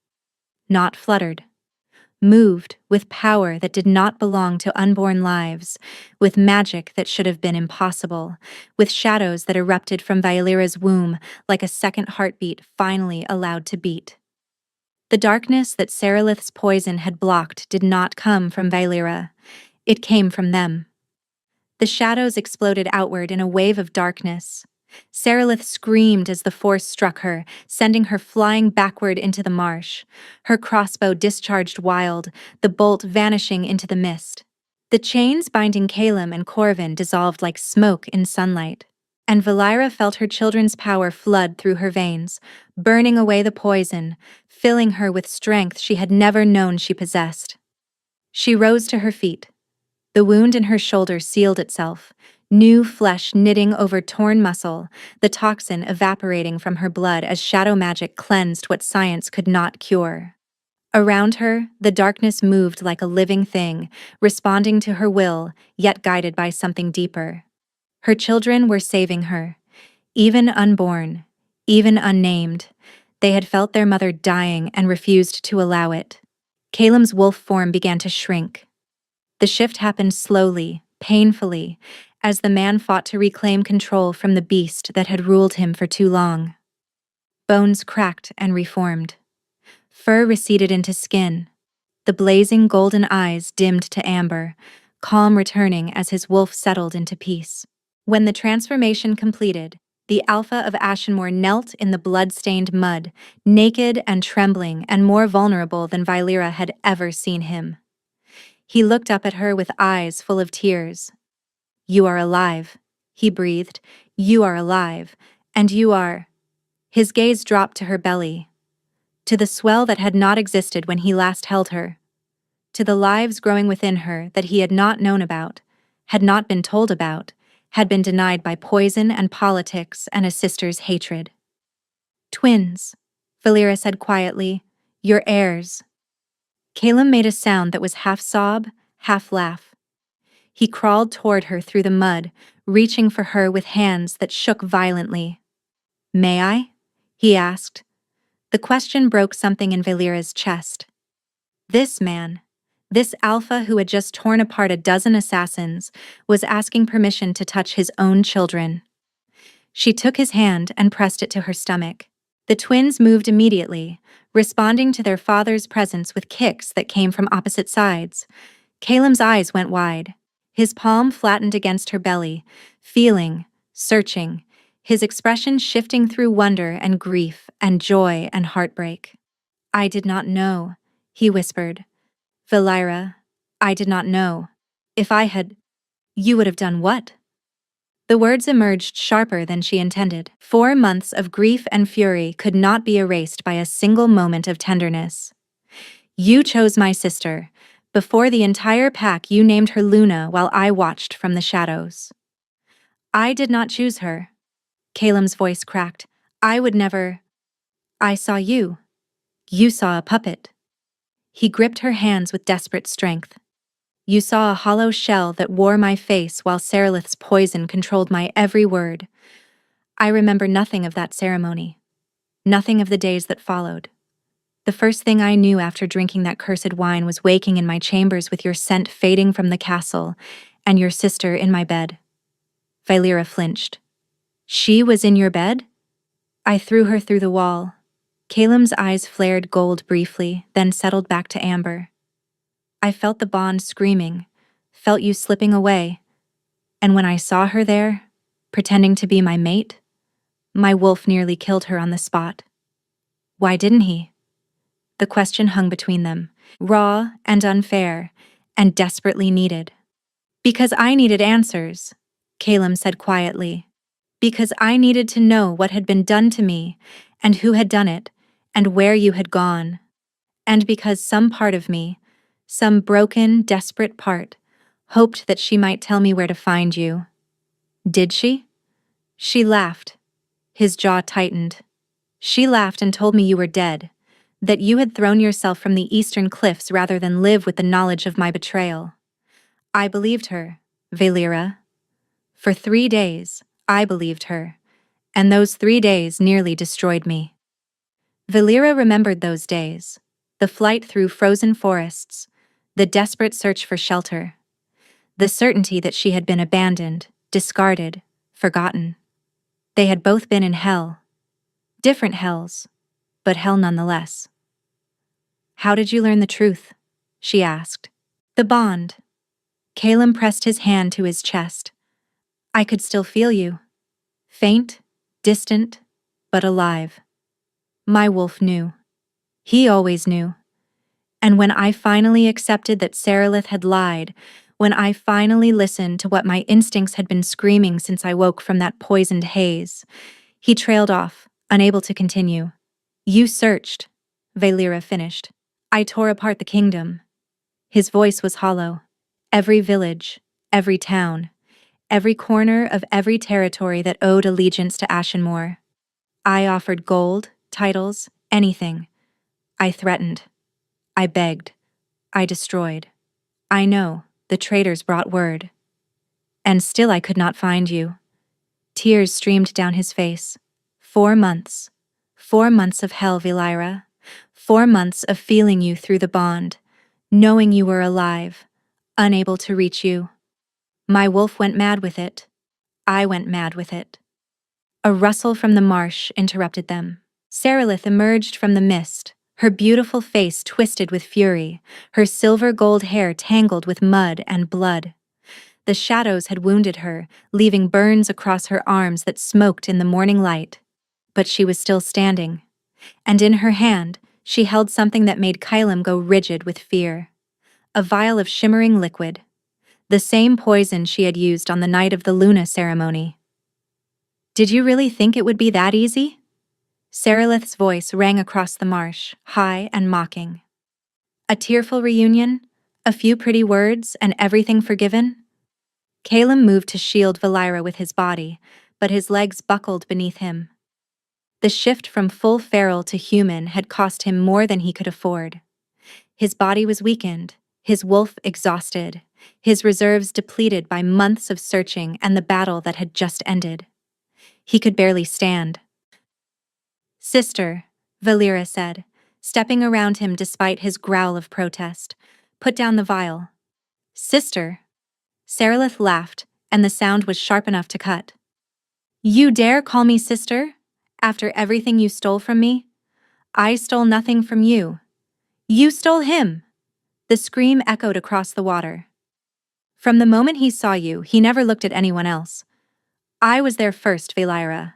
S1: Not fluttered. Moved with power that did not belong to unborn lives, with magic that should have been impossible, with shadows that erupted from Valeira's womb like a second heartbeat finally allowed to beat. The darkness that Serelith's poison had blocked did not come from Valeira. It came from them. The shadows exploded outward in a wave of darkness. Serelith screamed as the force struck her, sending her flying backward into the marsh. Her crossbow discharged wild, the bolt vanishing into the mist. The chains binding Calum and Corvin dissolved like smoke in sunlight. And Valeira felt her children's power flood through her veins, burning away the poison, filling her with strength she had never known she possessed. She rose to her feet. The wound in her shoulder sealed itself, New flesh knitting over torn muscle, the toxin evaporating from her blood as shadow magic cleansed what science could not cure. Around her, the darkness moved like a living thing, responding to her will, yet guided by something deeper. Her children were saving her. Even unborn, even unnamed, they had felt their mother dying and refused to allow it. Caleb's wolf form began to shrink. The shift happened slowly, painfully, as the man fought to reclaim control from the beast that had ruled him for too long. Bones cracked and reformed. Fur receded into skin. The blazing golden eyes dimmed to amber, calm returning as his wolf settled into peace. When the transformation completed, the Alpha of Ashenmoor knelt in the blood-stained mud, naked and trembling and more vulnerable than Vylera had ever seen him. He looked up at her with eyes full of tears. "You are alive," he breathed. "You are alive, and you are—" His gaze dropped to her belly, to the swell that had not existed when he last held her, to the lives growing within her that he had not known about, had not been told about, had been denied by poison and politics and a sister's hatred. "Twins," Vylera said quietly, "your heirs." Caleb made a sound that was half sob, half laugh. He crawled toward her through the mud, reaching for her with hands that shook violently. "May I?" he asked. The question broke something in Vylera's chest. This man, this Alpha who had just torn apart a dozen assassins, was asking permission to touch his own children. She took his hand and pressed it to her stomach. The twins moved immediately, responding to their father's presence with kicks that came from opposite sides. Caleb's eyes went wide. His palm flattened against her belly, feeling, searching, his expression shifting through wonder and grief and joy and heartbreak. "I did not know," he whispered. "Vylera, I did not know. If I had—" "You would have done what?" The words emerged sharper than she intended. 4 months of grief and fury could not be erased by a single moment of tenderness. "You chose my sister. Before the entire pack you named her Luna while I watched from the shadows." "I did not choose her." Caleb's voice cracked. "I would never—" "I saw you. You saw a puppet." He gripped her hands with desperate strength. "You saw a hollow shell that wore my face while Serelith's poison controlled my every word. I remember nothing of that ceremony. Nothing of the days that followed. The first thing I knew after drinking that cursed wine was waking in my chambers with your scent fading from the castle, and your sister in my bed." Vylera flinched. "She was in your bed?" "I threw her through the wall." Caleb's eyes flared gold briefly, then settled back to amber. "I felt the bond screaming, felt you slipping away, and when I saw her there, pretending to be my mate, my wolf nearly killed her on the spot." "Why didn't he?" The question hung between them, raw and unfair, and desperately needed. "Because I needed answers," Caleb said quietly. "Because I needed to know what had been done to me, and who had done it, and where you had gone. And because some part of me, some broken, desperate part, hoped that she might tell me where to find you." "Did she?" She laughed. His jaw tightened. "She laughed and told me you were dead, that you had thrown yourself from the eastern cliffs rather than live with the knowledge of my betrayal. I believed her, Vylera. For 3 days, I believed her, and those 3 days nearly destroyed me." Vylera remembered those days, the flight through frozen forests, the desperate search for shelter, the certainty that she had been abandoned, discarded, forgotten. They had both been in hell. Different hells, but hell nonetheless. "How did you learn the truth?" she asked. "The bond." Caleb pressed his hand to his chest. "I could still feel you. Faint, distant, but alive. My wolf knew. He always knew. And when I finally accepted that Serelith had lied, when I finally listened to what my instincts had been screaming since I woke from that poisoned haze," he trailed off, unable to continue. "You searched," Vylera finished. "I tore apart the kingdom." His voice was hollow. "Every village, every town, every corner of every territory that owed allegiance to Ashenmore. I offered gold, titles, anything. I threatened. I begged. I destroyed. I know, the traitors brought word. And still I could not find you. Tears streamed down his face. 4 months. 4 months of hell, Velira. 4 months of feeling you through the bond, knowing you were alive, unable to reach you. My wolf went mad with it. I went mad with it. A rustle from the marsh interrupted them. Sarilith emerged from the mist, her beautiful face twisted with fury, her silver-gold hair tangled with mud and blood. The shadows had wounded her, leaving burns across her arms that smoked in the morning light. But she was still standing, and in her hand, she held something that made Kylam go rigid with fear. A vial of shimmering liquid. The same poison she had used on the night of the Luna ceremony. Did you really think it would be that easy? Sarilith's voice rang across the marsh, high and mocking. A tearful reunion? A few pretty words and everything forgiven? Kylam moved to shield Velira with his body, but his legs buckled beneath him. The shift from full feral to human had cost him more than he could afford. His body was weakened, his wolf exhausted, his reserves depleted by months of searching and the battle that had just ended. He could barely stand. Sister, Velira said, stepping around him despite his growl of protest. Put down the vial. Sister. Sarilith laughed, and the sound was sharp enough to cut. You dare call me sister? After everything you stole from me? I stole nothing from you. You stole him! The scream echoed across the water. From the moment he saw you, he never looked at anyone else. I was there first, Velira.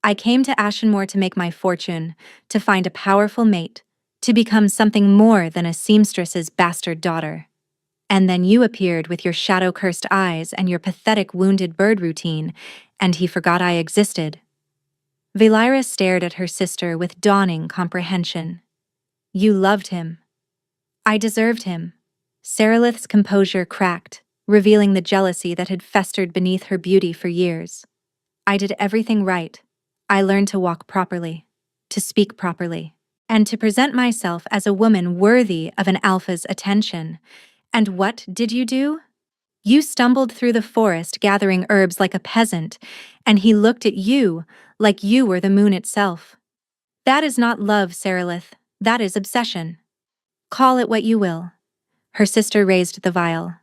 S1: I came to Ashenmore to make my fortune, to find a powerful mate, to become something more than a seamstress's bastard daughter. And then you appeared with your shadow-cursed eyes and your pathetic wounded bird routine, and he forgot I existed. Velira stared at her sister with dawning comprehension. You loved him. I deserved him. Sarilith's composure cracked, revealing the jealousy that had festered beneath her beauty for years. I did everything right. I learned to walk properly, to speak properly, and to present myself as a woman worthy of an alpha's attention. And what did you do? You stumbled through the forest gathering herbs like a peasant, and he looked at you like you were the moon itself. That is not love, Sarilith. That is obsession. Call it what you will. Her sister raised the vial.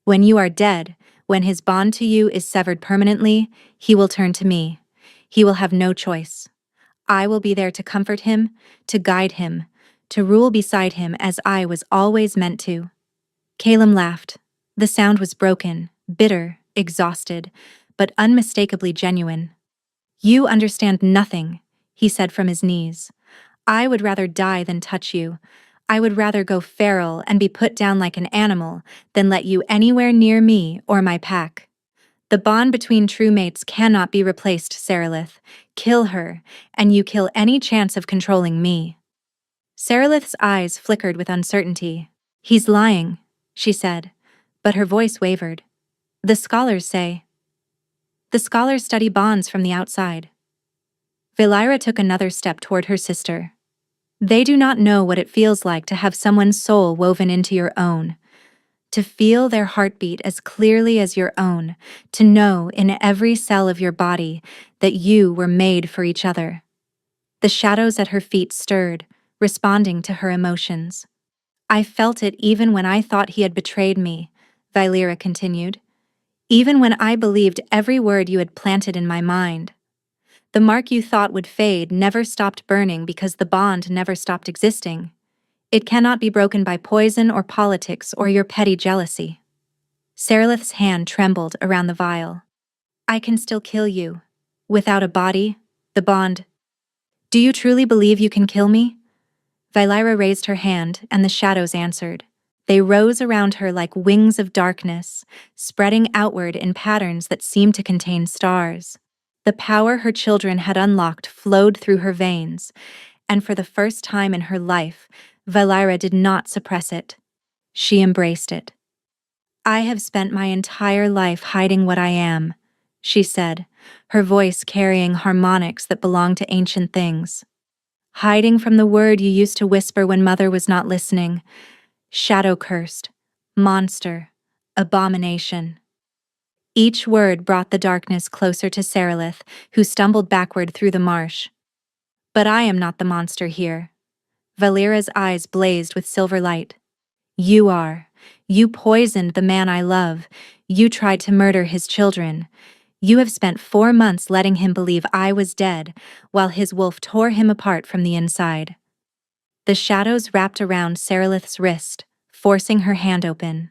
S1: When you are dead, when his bond to you is severed permanently, he will turn to me. He will have no choice. I will be there to comfort him, to guide him, to rule beside him as I was always meant to. Kylam laughed. The sound was broken, bitter, exhausted, but unmistakably genuine. You understand nothing, he said from his knees. I would rather die than touch you. I would rather go feral and be put down like an animal than let you anywhere near me or my pack. The bond between true mates cannot be replaced, Sarilith. Kill her, and you kill any chance of controlling me. Sarilith's eyes flickered with uncertainty. He's lying, she said, but her voice wavered. The scholars say. The scholars study bonds from the outside. Velira took another step toward her sister. They do not know what it feels like to have someone's soul woven into your own, to feel their heartbeat as clearly as your own, to know in every cell of your body that you were made for each other. The shadows at her feet stirred, responding to her emotions. I felt it even when I thought he had betrayed me, Velira continued. Even when I believed every word you had planted in my mind. The mark you thought would fade never stopped burning because the bond never stopped existing. It cannot be broken by poison or politics or your petty jealousy. Sarilith's hand trembled around the vial. I can still kill you. Without a body, the bond. Do you truly believe you can kill me? Velira raised her hand, and the shadows answered. They rose around her like wings of darkness, spreading outward in patterns that seemed to contain stars. The power her children had unlocked flowed through her veins, and for the first time in her life, Velira did not suppress it. She embraced it. I have spent my entire life hiding what I am, she said, her voice carrying harmonics that belonged to ancient things. Hiding from the word you used to whisper when mother was not listening. Shadow-cursed, monster, abomination. Each word brought the darkness closer to Serelith, who stumbled backward through the marsh. But I am not the monster here. Valera's eyes blazed with silver light. You are. You poisoned the man I love. You tried to murder his children. You have spent 4 months letting him believe I was dead, while his wolf tore him apart from the inside. The shadows wrapped around Serelith's wrist, forcing her hand open.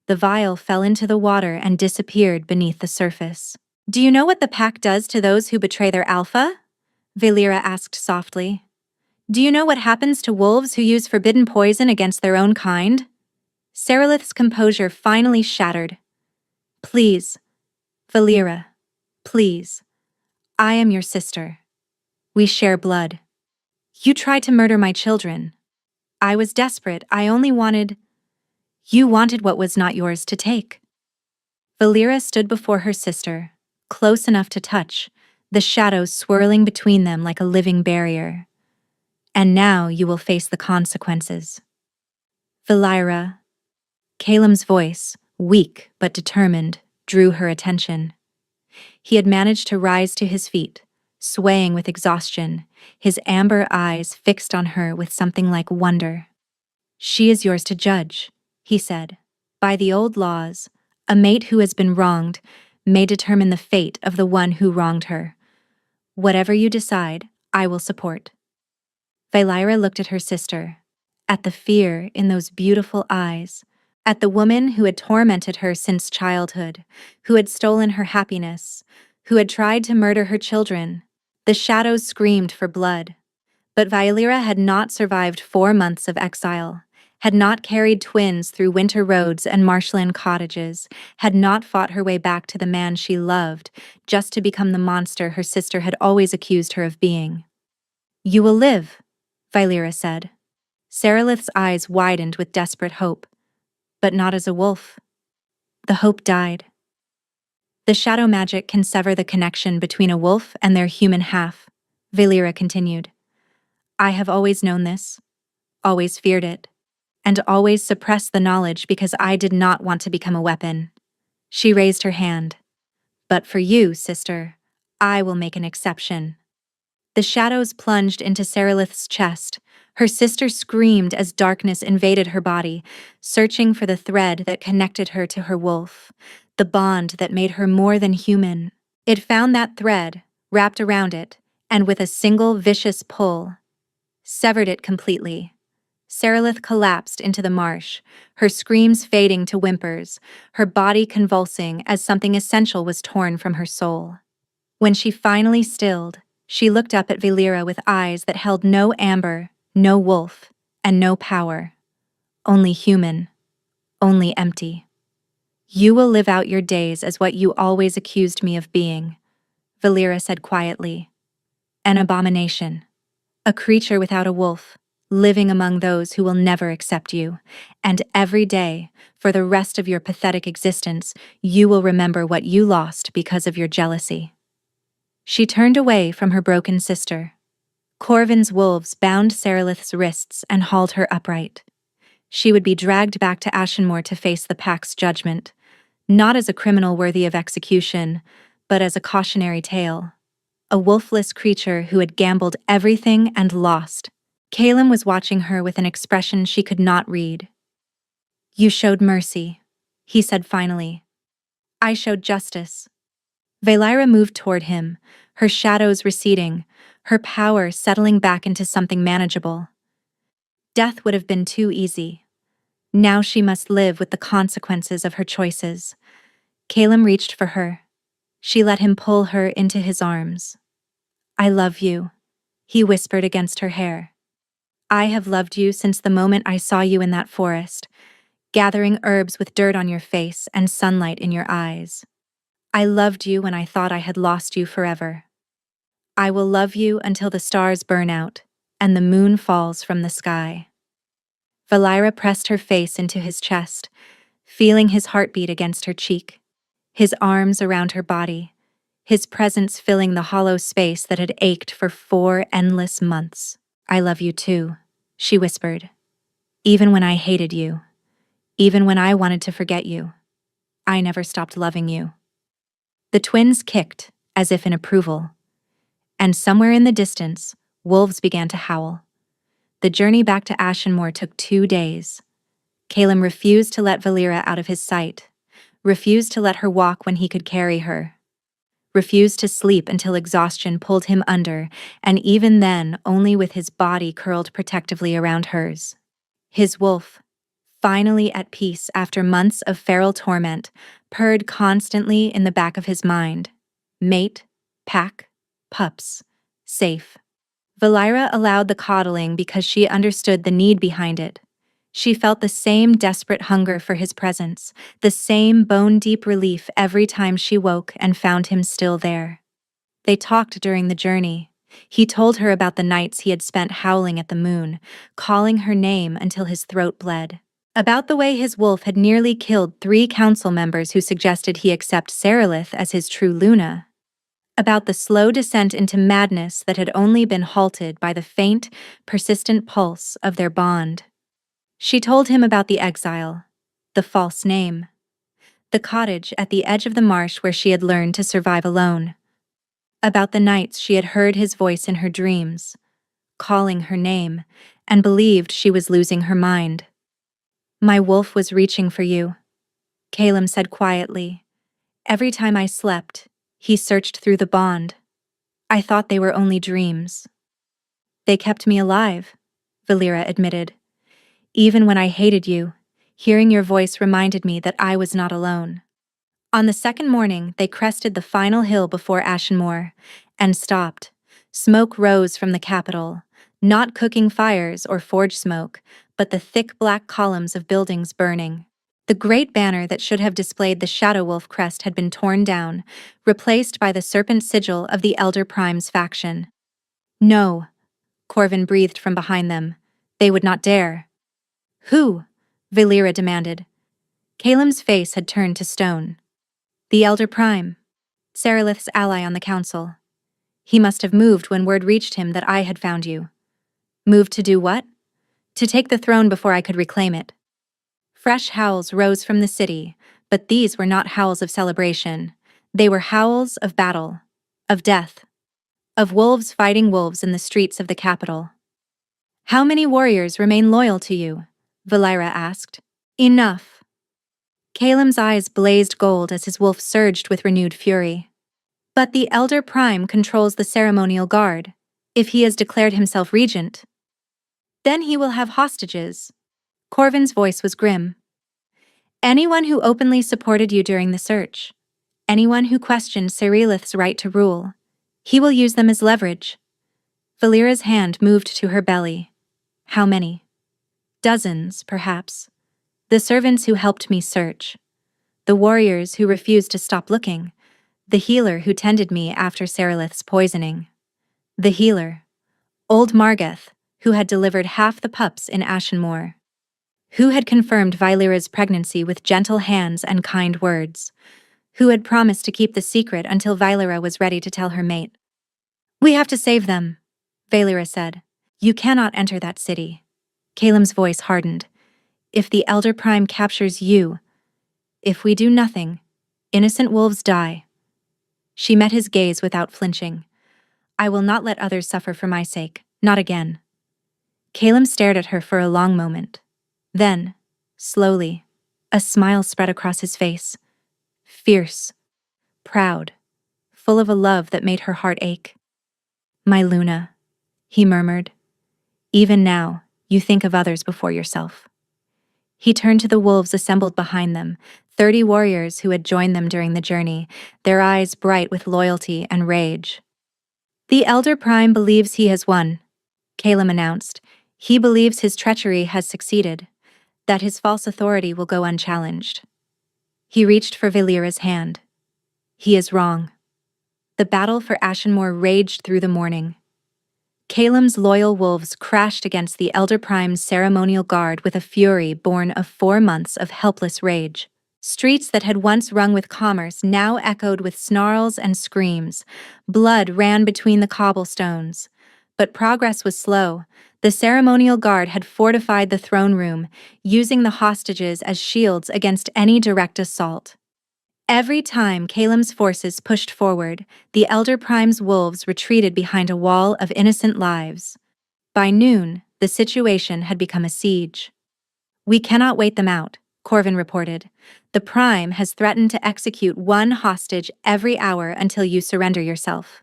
S1: The vial fell into the water and disappeared beneath the surface. Do you know what the pack does to those who betray their alpha? Valera asked softly. Do you know what happens to wolves who use forbidden poison against their own kind? Serelith's composure finally shattered. Please, Valera, please. I am your sister. We share blood. You tried to murder my children. I was desperate. You wanted what was not yours to take. Valera stood before her sister, close enough to touch, the shadows swirling between them like a living barrier. And now you will face the consequences. Valera. Calem's voice, weak but determined, drew her attention. He had managed to rise to his feet, swaying with exhaustion, his amber eyes fixed on her with something like wonder. She is yours to judge, he said. By the old laws, a mate who has been wronged may determine the fate of the one who wronged her. Whatever you decide, I will support. Valera looked at her sister, at the fear in those beautiful eyes, at the woman who had tormented her since childhood, who had stolen her happiness, who had tried to murder her children. The shadows screamed for blood. But Valera had not survived 4 months of exile, had not carried twins through winter roads and marshland cottages, had not fought her way back to the man she loved, just to become the monster her sister had always accused her of being. You will live, Valera said. Serelith's eyes widened with desperate hope. But not as a wolf. The hope died. The shadow magic can sever the connection between a wolf and their human half, Valera continued. I have always known this, always feared it, and always suppressed the knowledge because I did not want to become a weapon. She raised her hand. But for you, sister, I will make an exception. The shadows plunged into Serelith's chest. Her sister screamed as darkness invaded her body, searching for the thread that connected her to her wolf, the bond that made her more than human. It found that thread, wrapped around it, and with a single vicious pull, severed it completely. Serelith collapsed into the marsh, her screams fading to whimpers, her body convulsing as something essential was torn from her soul. When she finally stilled, she looked up at Valera with eyes that held no amber, no wolf, and no power. Only human. Only empty. You will live out your days as what you always accused me of being, Valera said quietly. An abomination. A creature without a wolf, living among those who will never accept you. And every day, for the rest of your pathetic existence, you will remember what you lost because of your jealousy. She turned away from her broken sister. Corvin's wolves bound Serelith's wrists and hauled her upright. She would be dragged back to Ashenmoor to face the pack's judgment, not as a criminal worthy of execution, but as a cautionary tale. A wolfless creature who had gambled everything and lost. Calem was watching her with an expression she could not read. You showed mercy, he said finally. I showed justice. Valera moved toward him, her shadows receding, her power settling back into something manageable. Death would have been too easy. Now she must live with the consequences of her choices. Calem reached for her. She let him pull her into his arms. I love you, he whispered against her hair. I have loved you since the moment I saw you in that forest, gathering herbs with dirt on your face and sunlight in your eyes. I loved you when I thought I had lost you forever. I will love you until the stars burn out and the moon falls from the sky. Valera pressed her face into his chest, feeling his heartbeat against her cheek, his arms around her body, his presence filling the hollow space that had ached for 4 endless months. "I love you too," she whispered. "Even when I hated you, even when I wanted to forget you, I never stopped loving you." The twins kicked, as if in approval, and somewhere in the distance, wolves began to howl. The journey back to Ashenmoor took 2 days. Caleb refused to let Valera out of his sight, refused to let her walk when he could carry her, refused to sleep until exhaustion pulled him under, and even then only with his body curled protectively around hers. His wolf, finally at peace after months of feral torment, purred constantly in the back of his mind. Mate, pack, pups, safe. Valera allowed the coddling because she understood the need behind it. She felt the same desperate hunger for his presence, the same bone-deep relief every time she woke and found him still there. They talked during the journey. He told her about the nights he had spent howling at the moon, calling her name until his throat bled. About the way his wolf had nearly killed 3 council members who suggested he accept Sarilith as his true Luna. About the slow descent into madness that had only been halted by the faint, persistent pulse of their bond. She told him about the exile, the false name, the cottage at the edge of the marsh where she had learned to survive alone. About the nights she had heard his voice in her dreams, calling her name, and believed she was losing her mind. "My wolf was reaching for you," Caleb said quietly. "Every time I slept, he searched through the bond. I thought they were only dreams." "They kept me alive," Valera admitted. "Even when I hated you, hearing your voice reminded me that I was not alone." On the second morning, they crested the final hill before Ashenmoor and stopped. Smoke rose from the capital, not cooking fires or forge smoke, but the thick black columns of buildings burning. The great banner that should have displayed the Shadow Wolf crest had been torn down, replaced by the serpent sigil of the Elder Prime's faction. "No," Corvin breathed from behind them. "They would not dare." "Who?" Valera demanded. Caleb's face had turned to stone. "The Elder Prime, Sarilith's ally on the council. He must have moved when word reached him that I had found you." "Moved to do what?" "To take the throne before I could reclaim it." Fresh howls rose from the city, but these were not howls of celebration. They were howls of battle, of death, of wolves fighting wolves in the streets of the capital. "How many warriors remain loyal to you?" Valera asked. "Enough." Caleb's eyes blazed gold as his wolf surged with renewed fury. "But the Elder Prime controls the ceremonial guard. If he has declared himself regent, then he will have hostages." Corvin's voice was grim. "Anyone who openly supported you during the search, anyone who questioned Sarilith's right to rule, he will use them as leverage." Valera's hand moved to her belly. "How many?" "Dozens, perhaps. The servants who helped me search. The warriors who refused to stop looking. The healer who tended me after Sarilith's poisoning. The healer, old Margath, who had delivered half the pups in Ashenmoor. Who had confirmed Valera's pregnancy with gentle hands and kind words. Who had promised to keep the secret until Valera was ready to tell her mate. "We have to save them," Valera said. "You cannot enter that city." Caleb's voice hardened. "If the Elder Prime captures you, if we do nothing, innocent wolves die." She met his gaze without flinching. "I will not let others suffer for my sake, not again." Caleb stared at her for a long moment. Then, slowly, a smile spread across his face. Fierce, proud, full of a love that made her heart ache. "My Luna," he murmured. "Even now, you think of others before yourself." He turned to the wolves assembled behind them, 30 warriors who had joined them during the journey, their eyes bright with loyalty and rage. "The Elder Prime believes he has won," Caleb announced. "He believes his treachery has succeeded, that his false authority will go unchallenged." He reached for Valera's hand. "He is wrong." The battle for Ashenmoor raged through the morning. Calum's loyal wolves crashed against the Elder Prime's ceremonial guard with a fury born of 4 months of helpless rage. Streets that had once rung with commerce now echoed with snarls and screams. Blood ran between the cobblestones. But progress was slow. The ceremonial guard had fortified the throne room, using the hostages as shields against any direct assault. Every time Calum's forces pushed forward, the Elder Prime's wolves retreated behind a wall of innocent lives. By noon, the situation had become a siege. "We cannot wait them out," Corvin reported. "The Prime has threatened to execute 1 hostage every hour until you surrender yourself."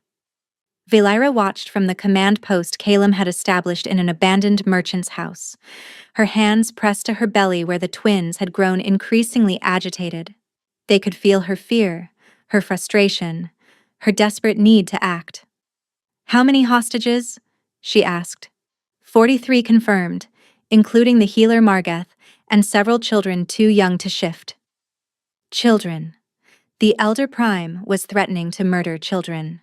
S1: Valira watched from the command post Calum had established in an abandoned merchant's house. Her hands pressed to her belly where the twins had grown increasingly agitated. They could feel her fear, her frustration, her desperate need to act. "How many hostages?" she asked. 43 confirmed, including the healer Margeth and several children too young to shift. Children. The Elder Prime was threatening to murder children.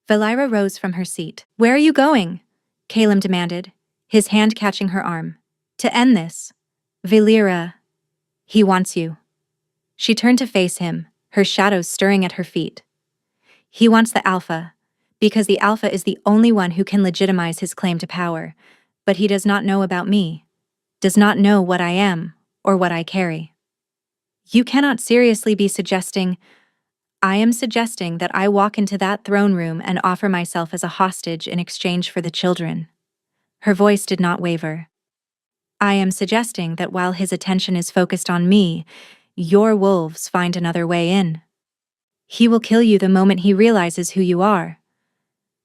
S1: Valira rose from her seat. "Where are you going?" Calum demanded, his hand catching her arm. "To end this." "Valira, he wants you." She turned to face him, her shadows stirring at her feet. "He wants the Alpha, because the Alpha is the only one who can legitimize his claim to power, but he does not know about me, does not know what I am or what I carry." "You cannot seriously be suggesting—" "I am suggesting that I walk into that throne room and offer myself as a hostage in exchange for the children." Her voice did not waver. "I am suggesting that while his attention is focused on me, your wolves find another way in. He will kill you the moment he realizes who you are.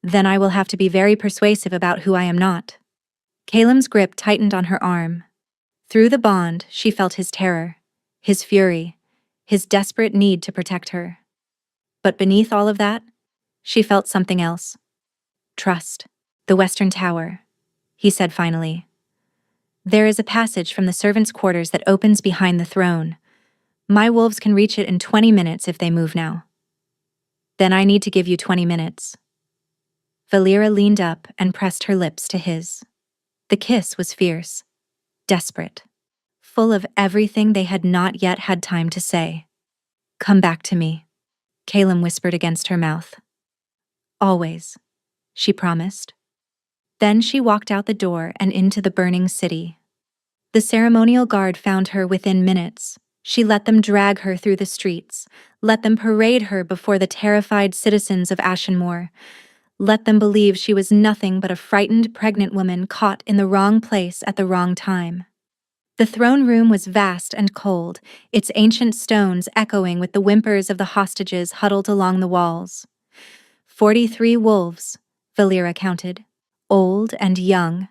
S1: Then I will have to be very persuasive about who I am not." Calum's grip tightened on her arm. Through the bond, she felt his terror, his fury, his desperate need to protect her. But beneath all of that, she felt something else. Trust. "The Western Tower," he said finally. "There is a passage from the servants' quarters that opens behind the throne. My wolves can reach it in 20 minutes if they move now." "Then I need to give you 20 minutes." Valira leaned up and pressed her lips to his. The kiss was fierce, desperate, full of everything they had not yet had time to say. "Come back to me," Calum whispered against her mouth. "Always," she promised. Then she walked out the door and into the burning city. The ceremonial guard found her within minutes. She let them drag her through the streets, let them parade her before the terrified citizens of Ashenmoor, let them believe she was nothing but a frightened pregnant woman caught in the wrong place at the wrong time. The throne room was vast and cold, its ancient stones echoing with the whimpers of the hostages huddled along the walls. 43 wolves, Valira counted, old and young,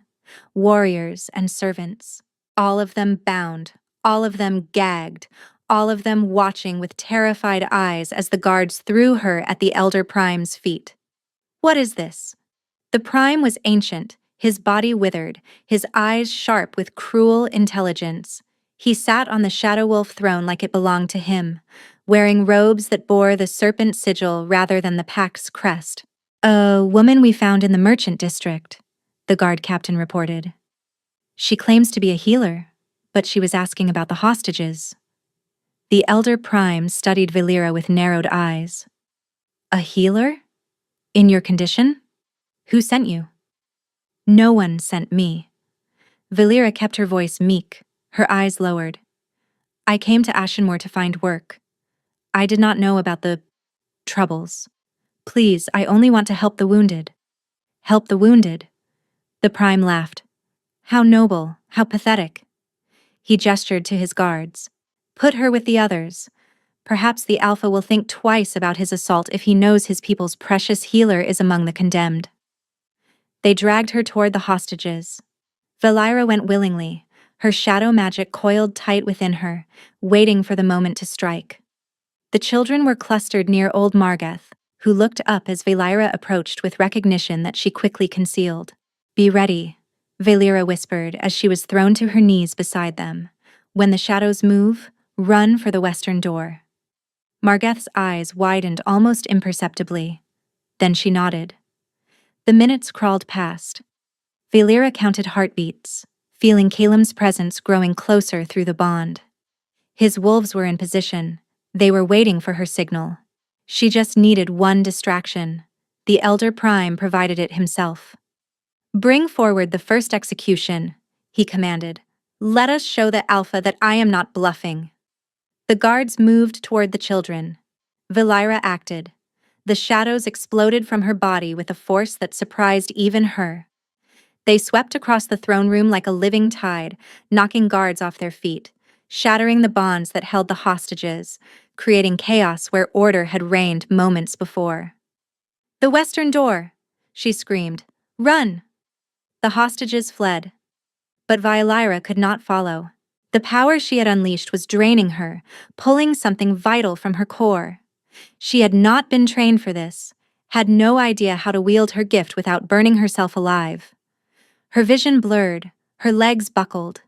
S1: warriors and servants, all of them bound, all of them gagged, all of them watching with terrified eyes as the guards threw her at the Elder Prime's feet. "What is this?" The Prime was ancient, his body withered, his eyes sharp with cruel intelligence. He sat on the Shadow Wolf throne like it belonged to him, wearing robes that bore the serpent sigil rather than the pack's crest. "A woman we found in the merchant district," the guard captain reported. "She claims to be a healer, but she was asking about the hostages." The Elder Prime studied Valira with narrowed eyes. "A healer? In your condition? Who sent you?" "No one sent me." Valira kept her voice meek, her eyes lowered. "I came to Ashenmoor to find work. I did not know about the troubles. Please, I only want to help the wounded." "Help the wounded?" The Prime laughed. "How noble, how pathetic." He gestured to his guards. "Put her with the others. Perhaps the Alpha will think twice about his assault if he knows his people's precious healer is among the condemned." They dragged her toward the hostages. Valira went willingly, her shadow magic coiled tight within her, waiting for the moment to strike. The children were clustered near old Margeth, who looked up as Valira approached with recognition that she quickly concealed. "Be ready," Valira whispered as she was thrown to her knees beside them. "When the shadows move, run for the western door." Margeth's eyes widened almost imperceptibly. Then she nodded. The minutes crawled past. Valera counted heartbeats, feeling Calem's presence growing closer through the bond. His wolves were in position. They were waiting for her signal. She just needed one distraction. The Elder Prime provided it himself. "Bring forward the first execution," he commanded. "Let us show the Alpha that I am not bluffing." The guards moved toward the children. Valera acted. The shadows exploded from her body with a force that surprised even her. They swept across the throne room like a living tide, knocking guards off their feet, shattering the bonds that held the hostages, creating chaos where order had reigned moments before. "The western door!" she screamed. "Run!" The hostages fled. But Valera could not follow. The power she had unleashed was draining her, pulling something vital from her core. She had not been trained for this, had no idea how to wield her gift without burning herself alive. Her vision blurred, her legs buckled,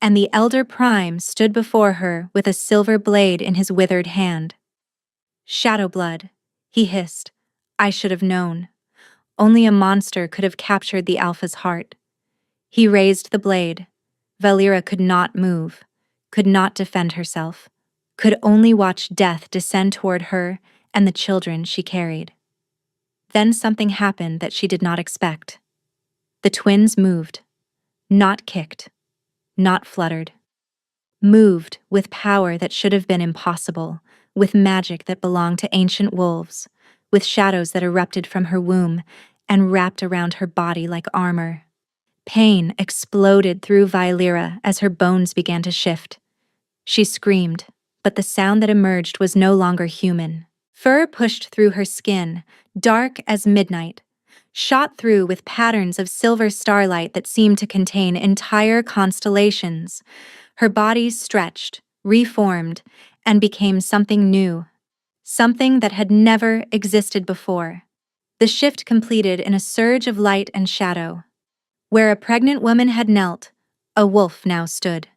S1: and the Elder Prime stood before her with a silver blade in his withered hand. "Shadow blood," he hissed. "I should have known. Only a monster could have captured the Alpha's heart." He raised the blade. Valera could not move, could not defend herself, could only watch death descend toward her and the children she carried. Then something happened that she did not expect. The twins moved, not kicked, not fluttered. Moved with power that should have been impossible, with magic that belonged to ancient wolves, with shadows that erupted from her womb and wrapped around her body like armor. Pain exploded through Valera as her bones began to shift. She screamed, but the sound that emerged was no longer human. Fur pushed through her skin, dark as midnight, shot through with patterns of silver starlight that seemed to contain entire constellations. Her body stretched, reformed, and became something new, something that had never existed before. The shift completed in a surge of light and shadow. Where a pregnant woman had knelt, a wolf now stood.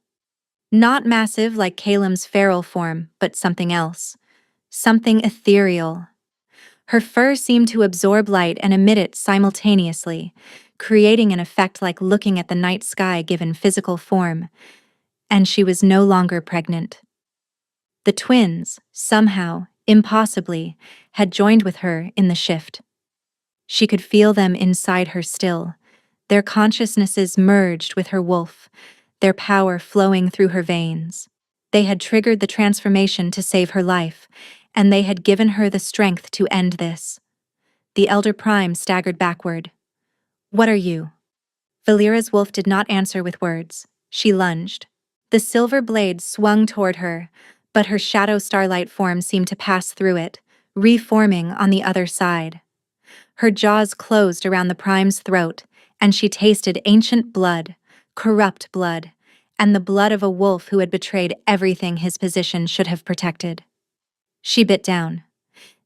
S1: Not massive like Calem's feral form, but something else. Something ethereal. Her fur seemed to absorb light and emit it simultaneously, creating an effect like looking at the night sky given physical form. And she was no longer pregnant. The twins, somehow, impossibly, had joined with her in the shift. She could feel them inside her still, their consciousnesses merged with her wolf, their power flowing through her veins. They had triggered the transformation to save her life, and they had given her the strength to end this. The Elder Prime staggered backward. "What are you?" Valera's wolf did not answer with words. She lunged. The silver blade swung toward her, but her shadow starlight form seemed to pass through it, reforming on the other side. Her jaws closed around the Prime's throat, and she tasted ancient blood, corrupt blood, and the blood of a wolf who had betrayed everything his position should have protected. She bit down.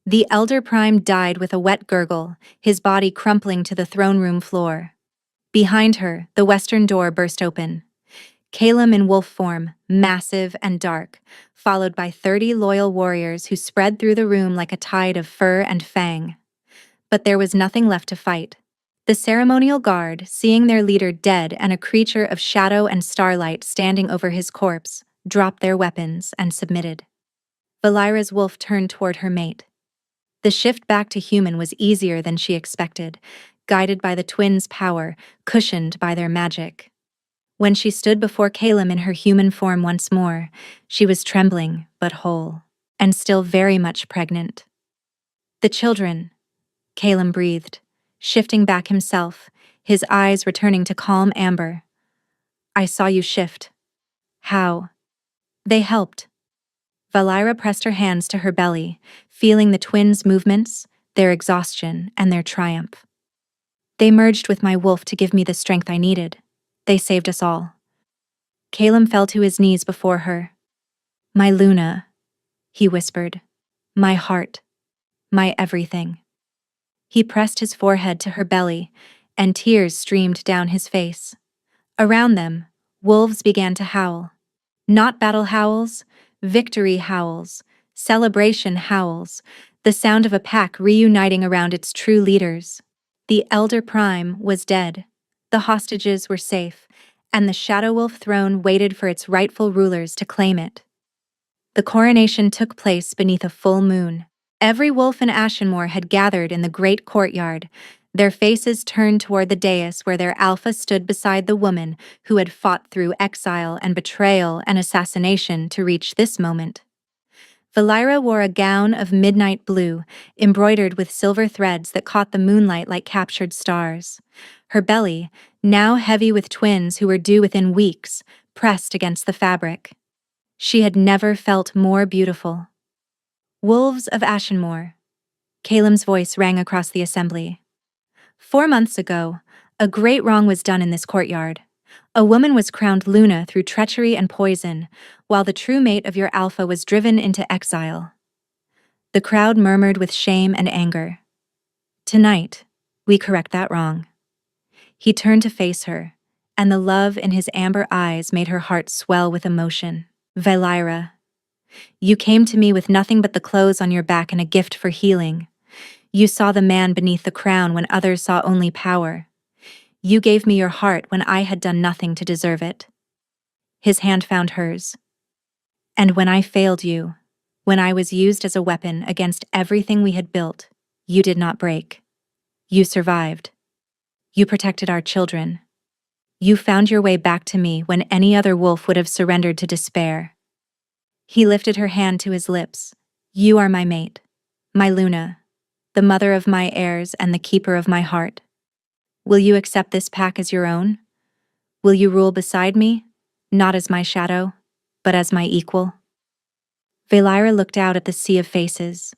S1: The Elder Prime died with a wet gurgle, his body crumpling to the throne room floor. Behind her, the western door burst open. Calem in wolf form, massive and dark, followed by 30 loyal warriors who spread through the room like a tide of fur and fang. But there was nothing left to fight. The ceremonial guard, seeing their leader dead and a creature of shadow and starlight standing over his corpse, dropped their weapons and submitted. Valera's wolf turned toward her mate. The shift back to human was easier than she expected, guided by the twins' power, cushioned by their magic. When she stood before Calem in her human form once more, she was trembling but whole, and still very much pregnant. "The children," Calem breathed, shifting back himself, his eyes returning to calm amber. "I saw you shift." "How?" "They helped." Valera pressed her hands to her belly, feeling the twins' movements, their exhaustion, and their triumph. "They merged with my wolf to give me the strength I needed. They saved us all." Calem fell to his knees before her. "My Luna," he whispered. "My heart. My everything." He pressed his forehead to her belly, and tears streamed down his face. Around them, wolves began to howl. Not battle howls, victory howls, celebration howls, the sound of a pack reuniting around its true leaders. The Elder Prime was dead. The hostages were safe, and the Shadow Wolf throne waited for its rightful rulers to claim it. The coronation took place beneath a full moon. Every wolf in Ashenmoor had gathered in the great courtyard, their faces turned toward the dais where their alpha stood beside the woman who had fought through exile and betrayal and assassination to reach this moment. Valira wore a gown of midnight blue, embroidered with silver threads that caught the moonlight like captured stars. Her belly, now heavy with twins who were due within weeks, pressed against the fabric. She had never felt more beautiful. Wolves of Ashenmoor. Calem's voice rang across the assembly. 4 months ago, a great wrong was done in this courtyard. A woman was crowned Luna through treachery and poison, while the true mate of your alpha was driven into exile. The crowd murmured with shame and anger. Tonight, we correct that wrong. He turned to face her, and the love in his amber eyes made her heart swell with emotion. Valira, you came to me with nothing but the clothes on your back and a gift for healing. You saw the man beneath the crown when others saw only power. You gave me your heart when I had done nothing to deserve it. His hand found hers. And when I failed you, when I was used as a weapon against everything we had built, you did not break. You survived. You protected our children. You found your way back to me when any other wolf would have surrendered to despair. He lifted her hand to his lips. You are my mate, my Luna, the mother of my heirs and the keeper of my heart. Will you accept this pack as your own? Will you rule beside me, not as my shadow, but as my equal? Valira looked out at the sea of faces.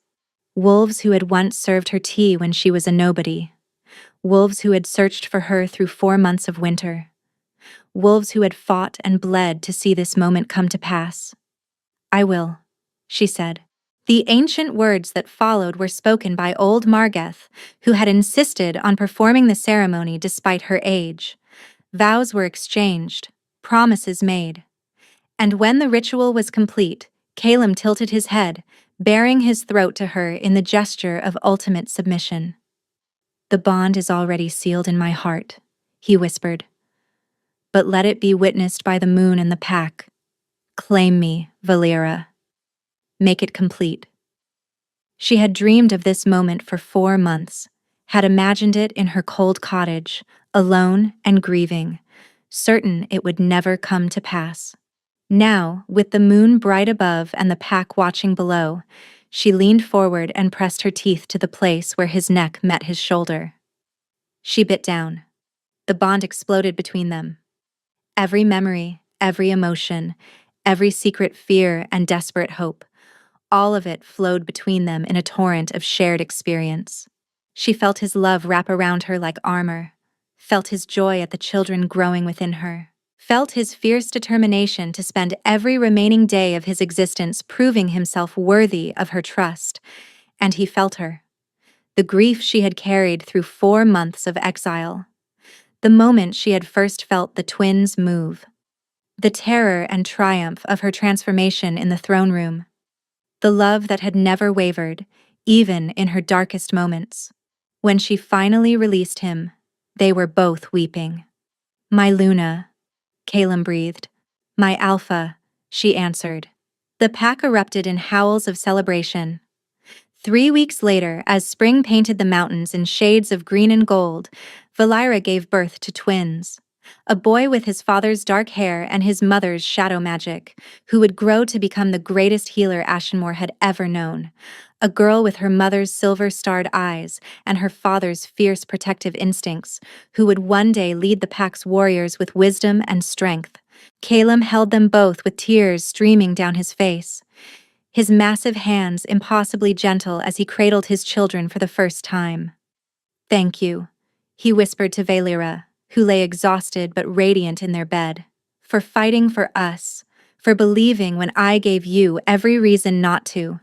S1: Wolves who had once served her tea when she was a nobody. Wolves who had searched for her through 4 months of winter. Wolves who had fought and bled to see this moment come to pass. I will, she said. The ancient words that followed were spoken by old Margeth, who had insisted on performing the ceremony despite her age. Vows were exchanged, promises made. And when the ritual was complete, Calem tilted his head, baring his throat to her in the gesture of ultimate submission. The bond is already sealed in my heart, he whispered. But let it be witnessed by the moon and the pack. Claim me, Valira. Make it complete. She had dreamed of this moment for 4 months, had imagined it in her cold cottage, alone and grieving, certain it would never come to pass. Now, with the moon bright above and the pack watching below, she leaned forward and pressed her teeth to the place where his neck met his shoulder. She bit down. The bond exploded between them. Every memory, every emotion, every secret fear and desperate hope, all of it flowed between them in a torrent of shared experience. She felt his love wrap around her like armor, felt his joy at the children growing within her, felt his fierce determination to spend every remaining day of his existence proving himself worthy of her trust, and he felt her. The grief she had carried through 4 months of exile. The moment she had first felt the twins move. The terror and triumph of her transformation in the throne room. The love that had never wavered, even in her darkest moments. When she finally released him, they were both weeping. My Luna, Calem breathed. My Alpha, she answered. The pack erupted in howls of celebration. 3 weeks later, as spring painted the mountains in shades of green and gold, Valira gave birth to twins. A boy with his father's dark hair and his mother's shadow magic, who would grow to become the greatest healer Ashenmoor had ever known. A girl with her mother's silver-starred eyes and her father's fierce protective instincts, who would one day lead the pack's warriors with wisdom and strength. Calem held them both with tears streaming down his face. His massive hands impossibly gentle as he cradled his children for the first time. Thank you, he whispered to Valira, who lay exhausted but radiant in their bed, for fighting for us, for believing when I gave you every reason not to.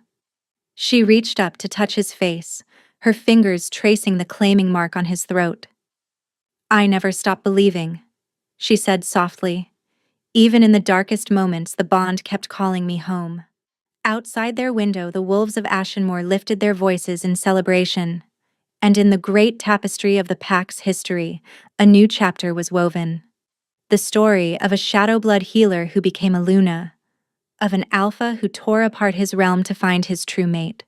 S1: She reached up to touch his face, her fingers tracing the claiming mark on his throat. I never stopped believing, she said softly. Even in the darkest moments, the bond kept calling me home. Outside their window, the wolves of Ashenmoor lifted their voices in celebration. And in the great tapestry of the pack's history, a new chapter was woven. The story of a shadow blood healer who became a Luna, of an alpha who tore apart his realm to find his true mate,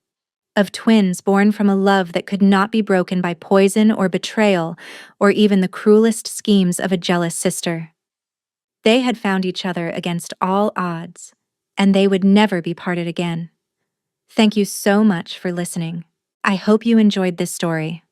S1: of twins born from a love that could not be broken by poison or betrayal, or even the cruelest schemes of a jealous sister. They had found each other against all odds, and they would never be parted again. Thank you so much for listening. I hope you enjoyed this story.